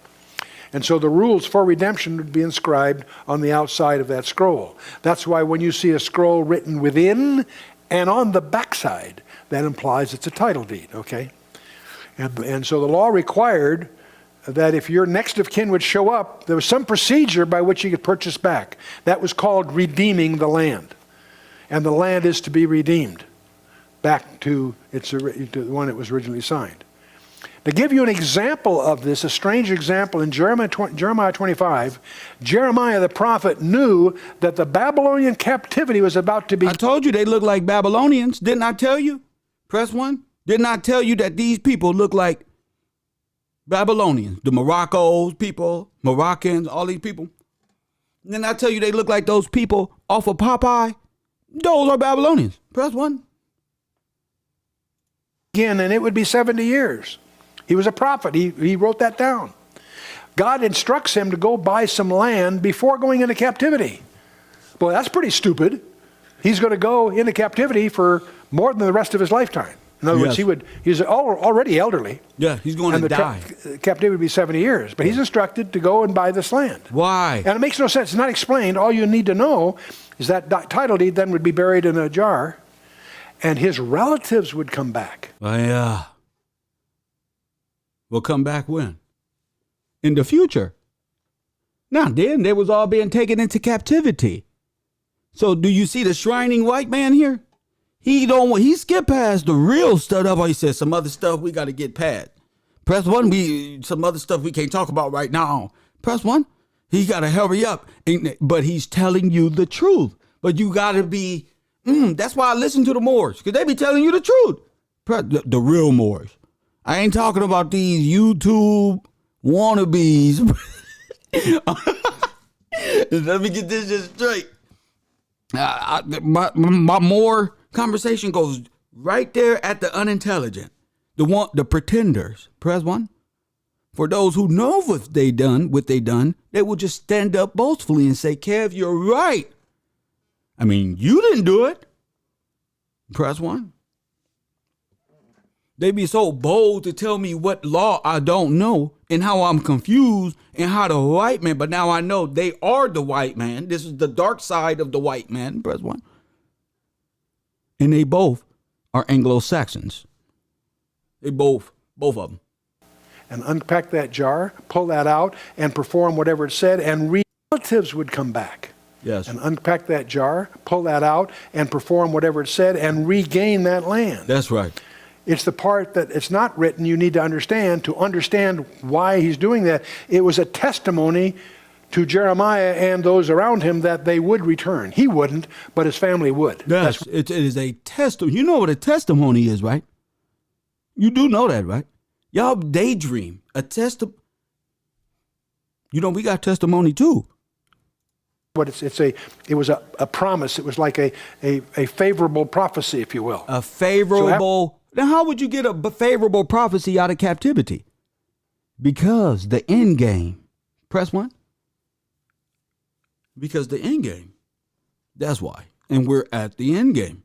And so the rules for redemption would be inscribed on the outside of that scroll. That's why when you see a scroll written within and on the backside, that implies it's a title deed, okay? And so the law required that if your next of kin would show up, there was some procedure by which you could purchase back. That was called redeeming the land. And the land is to be redeemed back to the one it was originally signed. To give you an example of this, a strange example, in Jeremiah 25, Jeremiah the prophet knew that the Babylonian captivity was about to be... I told you they look like Babylonians. Didn't I tell you? Press 1. Didn't I tell you that these people look like Babylonians, the Morocco's people, Moroccans, all these people? And then I tell you they look like those people off of Popeye. Those are Babylonians. Press 1. Again, and it would be 70 years. He was a prophet. He wrote that down. God instructs him to go buy some land before going into captivity. Boy, that's pretty stupid. He's going to go into captivity for more than the rest of his lifetime. In other words, he's already elderly. Yeah, he's going to die. Captivity would be 70 years. But he's instructed to go and buy this land. Why? And it makes no sense. It's not explained. All you need to know is that title deed then would be buried in a jar, and his relatives would come back. Yeah. Will come back when? In the future. Now then, they was all being taken into captivity. So do you see the shrining white man here? He skipped past the real stuff. That's why he said some other stuff we got to get past. Press 1, some other stuff we can't talk about right now. Press 1, he got to hurry up. But he's telling you the truth. But you got to be, that's why I listen to the Moors, because they be telling you the truth. The real Moors. I ain't talking about these YouTube wannabes. Let me get this just straight. My Moor conversation goes right there at the unintelligent, the pretenders. Press 1. For those who know what they done, they will just stand up boastfully and say, "Kev, you're right. I mean, you didn't do it." Press 1. They be so bold to tell me what law I don't know and how I'm confused and how the white man, but now I know they are the white man. This is the dark side of the white man, press 1. And they both are Anglo-Saxons. They both of them. And unpack that jar, pull that out, and perform whatever it said, and relatives would come back. Yes. And unpack that jar, pull that out, and perform whatever it said, and regain that land. That's right. It's the part that it's not written you need to understand why he's doing that. It was a testimony to Jeremiah and those around him that they would return. He wouldn't, but his family would. It is a testimony. You know what a testimony is, right? You do know that, right? Y'all daydream. We got testimony too. But it was a promise. It was like a favorable prophecy, if you will. A favorable. Now, how would you get a favorable prophecy out of captivity? Because the end game. Press 1. Because the end game. That's why. And we're at the end game.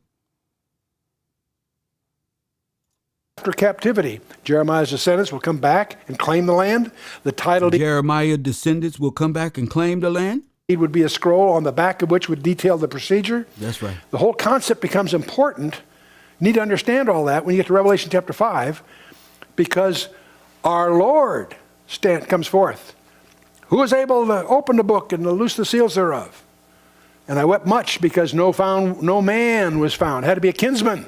After captivity, Jeremiah's descendants will come back and claim the land. The title deed Jeremiah's descendants will come back and claim the land. Would be a scroll on the back of which would detail the procedure. That's right. The whole concept becomes important. You need to understand all that when you get to Revelation chapter 5, because our Lord comes forth. Who is able to open the book and to loose the seals thereof? And I wept much because no man was found. It had to be a kinsman.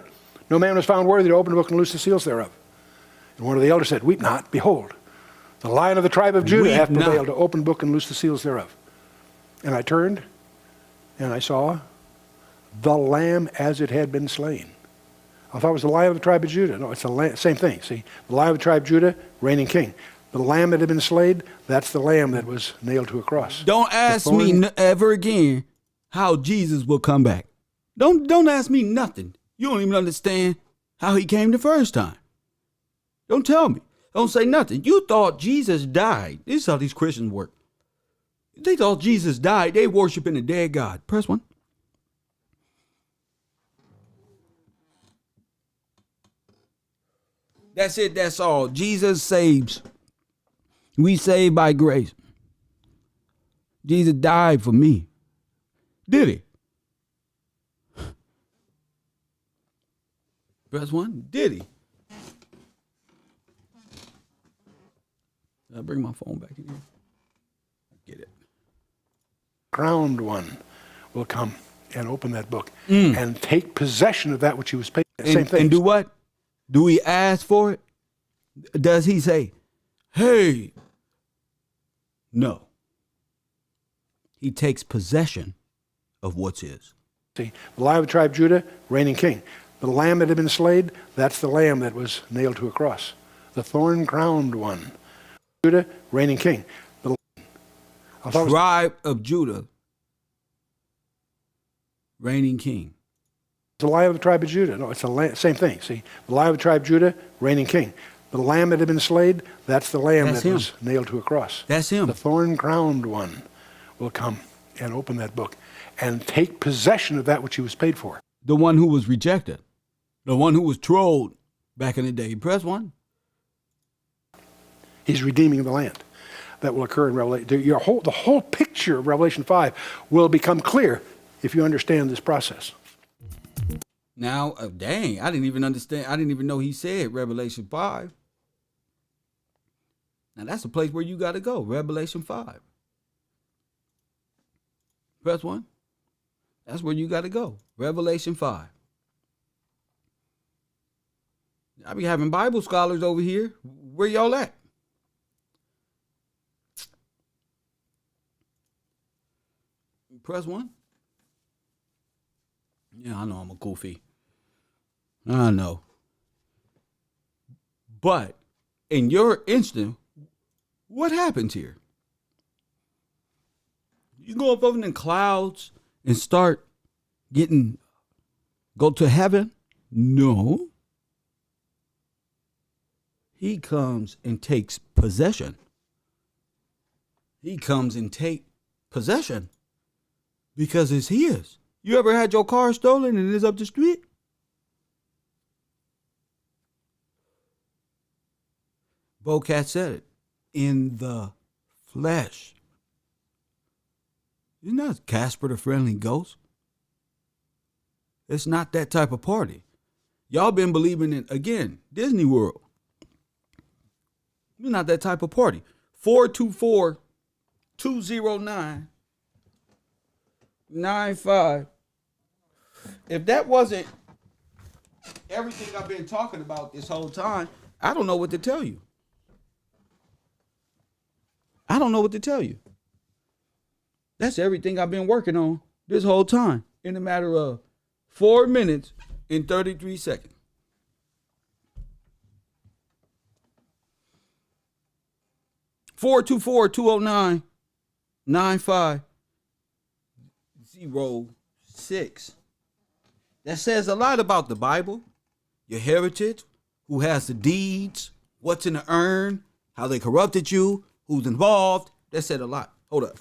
No man was found worthy to open the book and loose the seals thereof. And one of the elders said, weep not, behold, the Lion of the tribe of Judah hath prevailed to open the book and loose the seals thereof. And I turned, and I saw the Lamb as it had been slain. I thought it was the Lion of the tribe of Judah. No, it's the Lamb, same thing. See, the Lion of the tribe of Judah, reigning king. The Lamb that had been slain, that's the Lamb that was nailed to a cross. Don't ask me ever again how Jesus will come back. Don't ask me nothing. You don't even understand how he came the first time. Don't tell me. Don't say nothing. You thought Jesus died. This is how these Christians work. They thought Jesus died. They worshiping a dead God. Press 1. That's it. That's all. Jesus saves. We saved by grace. Jesus died for me. Did he? Press 1. Did he? I'll bring my phone back in here. Get it. Crowned one will come and open that book and take possession of that which he was paid. Same thing. And do what? Do we ask for it? Does he say, hey? No. He takes possession of what's his. See, the Lion of the tribe of Judah, reigning king. The Lamb that had been slain, that's the Lamb that was nailed to a cross. The thorn-crowned one. Judah, reigning king. The tribe of Judah, reigning king. The Lion of the tribe of Judah. No, it's the same thing. See, the Lion of the tribe of Judah, reigning king. The Lamb that had been slain, that's the Lamb that was nailed to a cross. That's him. The thorn-crowned one will come and open that book and take possession of that which he was paid for. The one who was rejected. The one who was trolled back in the day. Press 1. He's redeeming the land. That will occur in Revelation. The whole picture of Revelation 5 will become clear if you understand this process. Now, dang, I didn't even understand. I didn't even know he said Revelation 5. Now, that's a place where you got to go. Revelation 5. Press 1. That's where you got to go. Revelation 5. I be having Bible scholars over here. Where y'all at? Press 1. Yeah, I know I'm a goofy. I know. But in your instant, what happens here? You go up over in clouds and start go to heaven? No. He comes and takes possession. He comes and take possession because it's his. You ever had your car stolen and it's up the street? Bocat said it. In the flesh. Isn't that Casper the Friendly Ghost? It's not that type of party. Y'all been believing in, again, Disney World. It's not that type of party. 424-209-95. If that wasn't everything I've been talking about this whole time, I don't know what to tell you. I don't know what to tell you. That's everything I've been working on this whole time in a matter of 4 minutes and 33 seconds. Four two four 209-9506. That says a lot about the Bible, your heritage, who has the deeds, what's in the urn, how they corrupted you, who's involved. That said a lot. Hold up.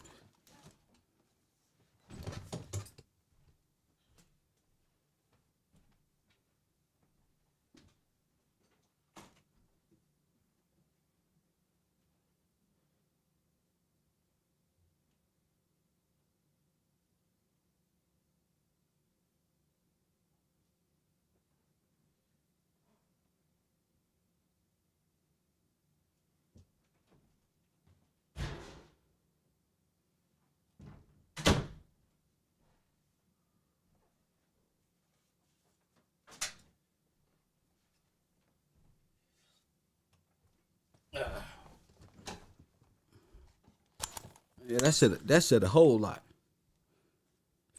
Yeah, that said a whole lot.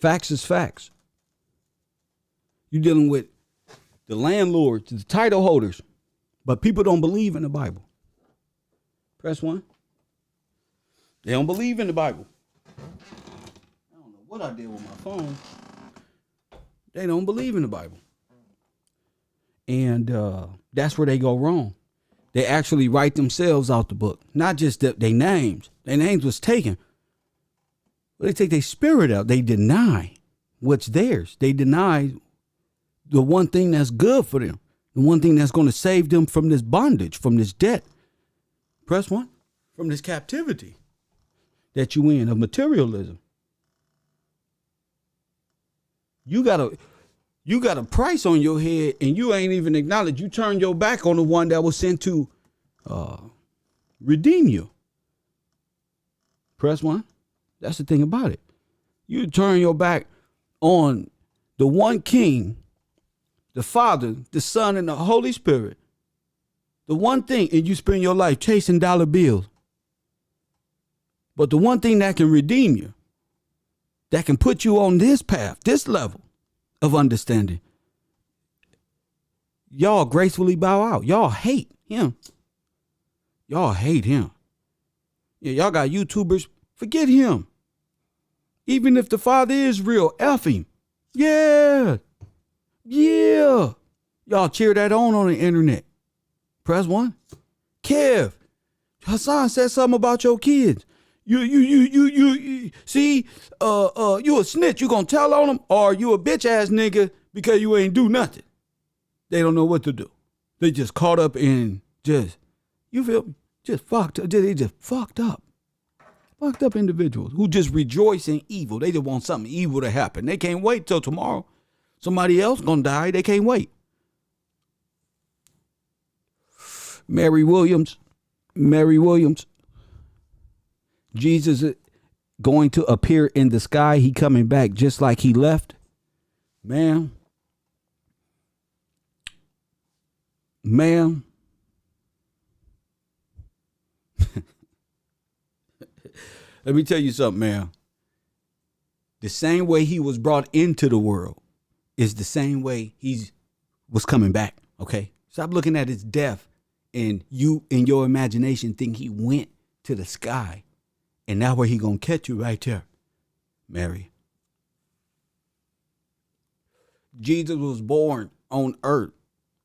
Facts is facts. You're dealing with the landlords, the title holders, but people don't believe in the Bible. Press 1. They don't believe in the Bible. I don't know what I did with my phone. They don't believe in the Bible. And that's where they go wrong. They actually write themselves out the book. Not just their names. Their names was taken. But they take their spirit out. They deny what's theirs. They deny the one thing that's good for them. The one thing that's going to save them from this bondage, from this debt. Press 1. From this captivity that you in of materialism. You got a price on your head and you ain't even acknowledged. You turned your back on the one that was sent to redeem you. Press 1. That's the thing about it. You turn your back on the one King, the Father, the Son, and the Holy Spirit. The one thing, and you spend your life chasing dollar bills. But the one thing that can redeem you, that can put you on this path, this level of understanding, y'all gracefully bow out. Y'all hate him. Y'all hate him. Yeah, y'all got YouTubers. Forget him. Even if the Father is real, F him. Yeah. Yeah. Y'all cheer that on the internet. Press 1. Kev, Hassan said something about your kids. You see, you a snitch. You gonna tell on them, or you a bitch ass nigga because you ain't do nothing. They don't know what to do. They just caught up in just fucked up. They just fucked up. Fucked up individuals who just rejoice in evil. They just want something evil to happen. They can't wait till tomorrow. Somebody else gonna die. They can't wait. Mary Williams. Jesus is going to appear in the sky. He coming back just like he left. Ma'am. Let me tell you something, man. The same way he was brought into the world is the same way he was coming back, okay? Stop looking at his death and you in your imagination think he went to the sky and now where he gonna catch you right there, Mary. Jesus was born on earth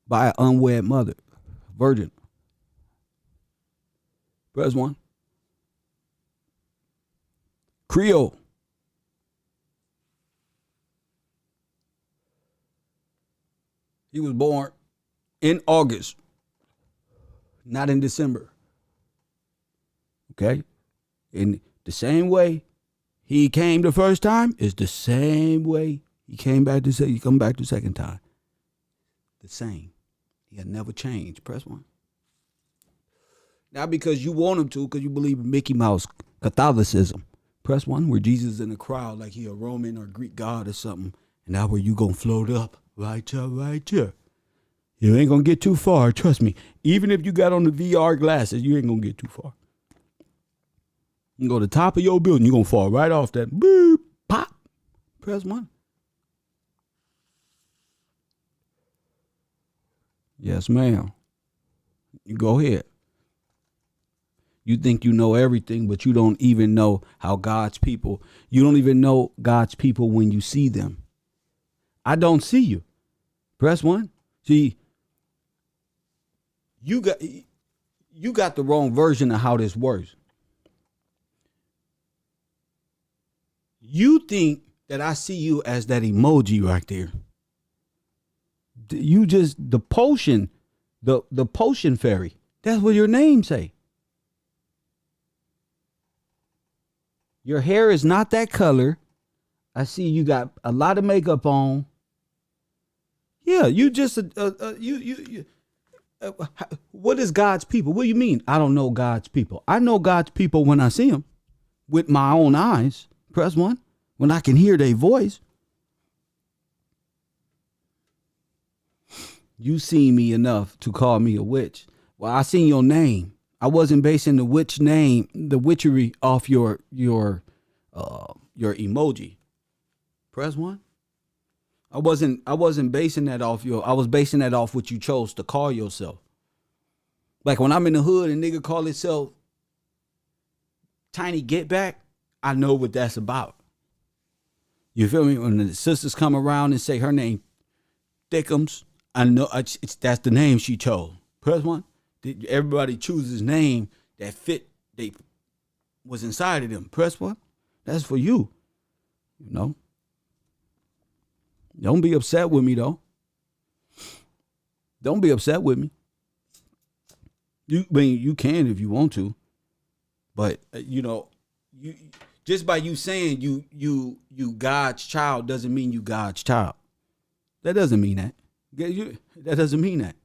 by an unwed mother, virgin. Press 1. Creole. He was born in August, not in December. Okay? In the same way he came the first time is the same way he came back to say you come back the second time. The same. He had never changed. Press 1. Not because you want him to, because you believe in Mickey Mouse Catholicism. Press 1, where Jesus is in the crowd like he a Roman or Greek god or something. And now where you gonna float up. Right here, right here. You ain't gonna get too far, trust me. Even if you got on the VR glasses, you ain't gonna get too far. You go to the top of your building, you're gonna fall right off that. Boop, pop. Press 1. Yes, ma'am. You go ahead. You think you know everything, but you don't even know how God's people, you don't even know God's people when you see them. I don't see you. Press 1. See, you got the wrong version of how this works. You think that I see you as that emoji right there. You just, the potion fairy. That's what your name say. Your hair is not that color. I see you got a lot of makeup on. Yeah, you just what is God's people? What do you mean? I don't know God's people. I know God's people when I see them with my own eyes. Press 1. When I can hear their voice. You seen me enough to call me a witch. Well, I seen your name. I wasn't basing the witch name, the witchery off your emoji. Press 1. I wasn't basing that off I was basing that off what you chose to call yourself. Like when I'm in the hood and nigga call itself Tiny Get Back, I know what that's about. You feel me? When the sisters come around and say her name Thickums, I know that's the name she chose. Press 1. Everybody chooses name that fit they was inside of them. Press 1. That's for you. You know. Don't be upset with me though. Don't be upset with me. You can if you want to, but you just by you saying you God's child doesn't mean you God's child. That doesn't mean that. That doesn't mean that.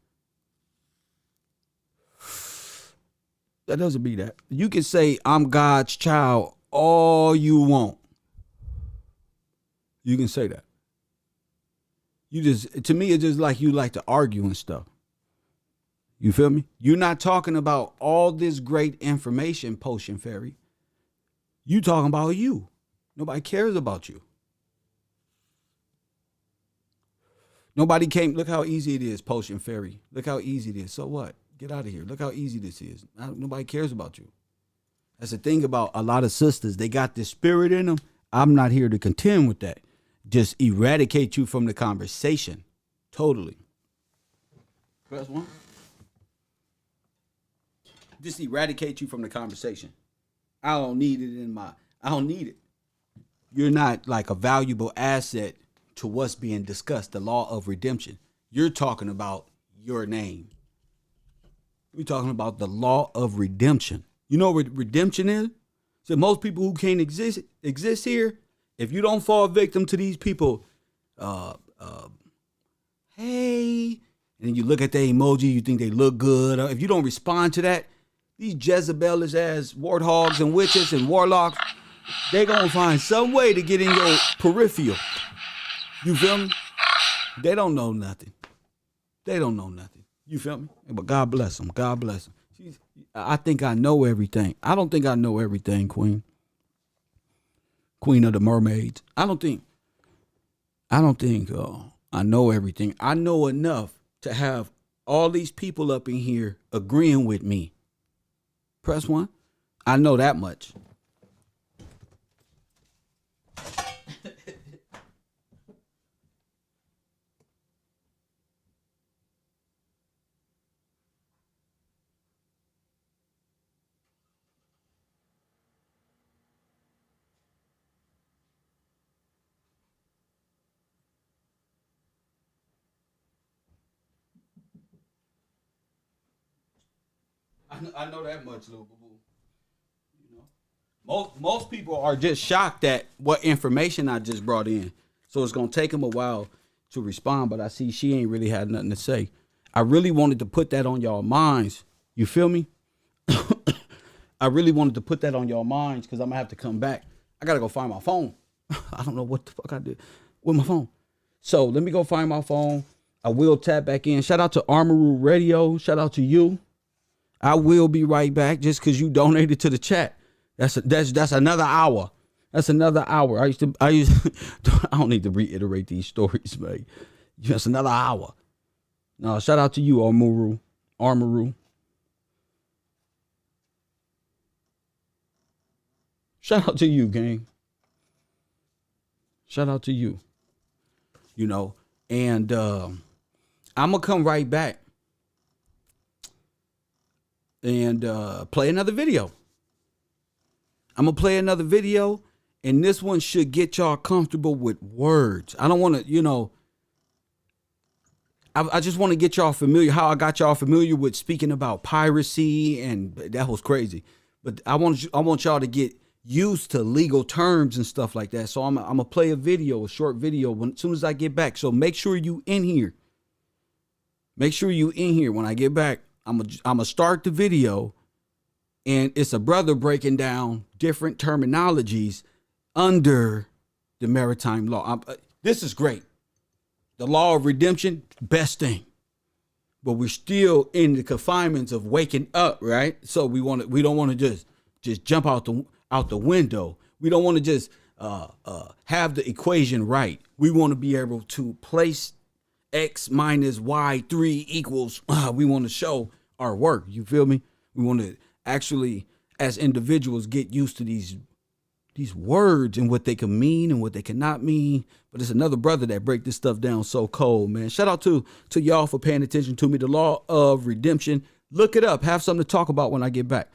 That doesn't mean that. You can say I'm God's child all you want. You can say that. To me, it's just like you like to argue and stuff. You feel me? You're not talking about all this great information, Potion Fairy. You talking about you. Nobody cares about you. Nobody came. Look how easy it is, Potion Fairy. Look how easy it is. So what? Get out of here. Look how easy this is. Nobody cares about you. That's the thing about a lot of sisters. They got this spirit in them. I'm not here to contend with that. Just eradicate you from the conversation. Totally. Press 1. Just eradicate you from the conversation. I don't need it. You're not like a valuable asset to what's being discussed, the law of redemption. You're talking about your name. We're talking about the law of redemption. You know what redemption is? So most people who can't exist here, if you don't fall victim to these people, hey, and you look at their emoji, you think they look good. If you don't respond to that, these Jezebelish ass warthogs and witches and warlocks, they gonna find some way to get in your peripheral. You feel me? They don't know nothing. They don't know nothing. You feel me? But God bless them. God bless them. I think I know everything. I don't think I know everything, Queen. Queen of the Mermaids. I don't think I know everything. I know enough to have all these people up in here agreeing with me. Press 1. I know that much. I know that much, little boo-boo. Most people are just shocked at what information I just brought in. So it's gonna take them a while to respond, but I see she ain't really had nothing to say. I really wanted to put that on y'all minds. You feel me? I really wanted to put that on y'all minds because I'm gonna have to come back. I gotta go find my phone. I don't know what the fuck I did with my phone. So let me go find my phone. I will tap back in. Shout out to Armoru Radio. Shout out to you. I will be right back just because you donated to the chat. That's another hour. That's another hour. I don't need to reiterate these stories, man. That's another hour. No, shout out to you, Armoru. Shout out to you, gang. Shout out to you. You know, and I'm gonna come right back and play another video. I'm gonna play another video, and this one should get y'all comfortable with words. I don't want to, you know, I just want to get y'all familiar, how I got y'all familiar with speaking about piracy, and that was crazy. But I want y'all to get used to legal terms and stuff like that. So I'm gonna play a short video as soon as I get back. So make sure you in here. Make sure you in here when I get back. I'm gonna start the video, and it's a brother breaking down different terminologies under the maritime law. This is great. The law of redemption, best thing. But we're still in the confinements of waking up, right? So we don't want to just jump out the window. We don't want to just have the equation right. We want to be able to place X minus Y 3 equals. We want to show our work. You feel me? We want to actually, as individuals, get used to these words and what they can mean and what they cannot mean. But it's another brother that break this stuff down so cold, man. Shout out to y'all for paying attention to me. The law of redemption. Look it up. Have something to talk about when I get back.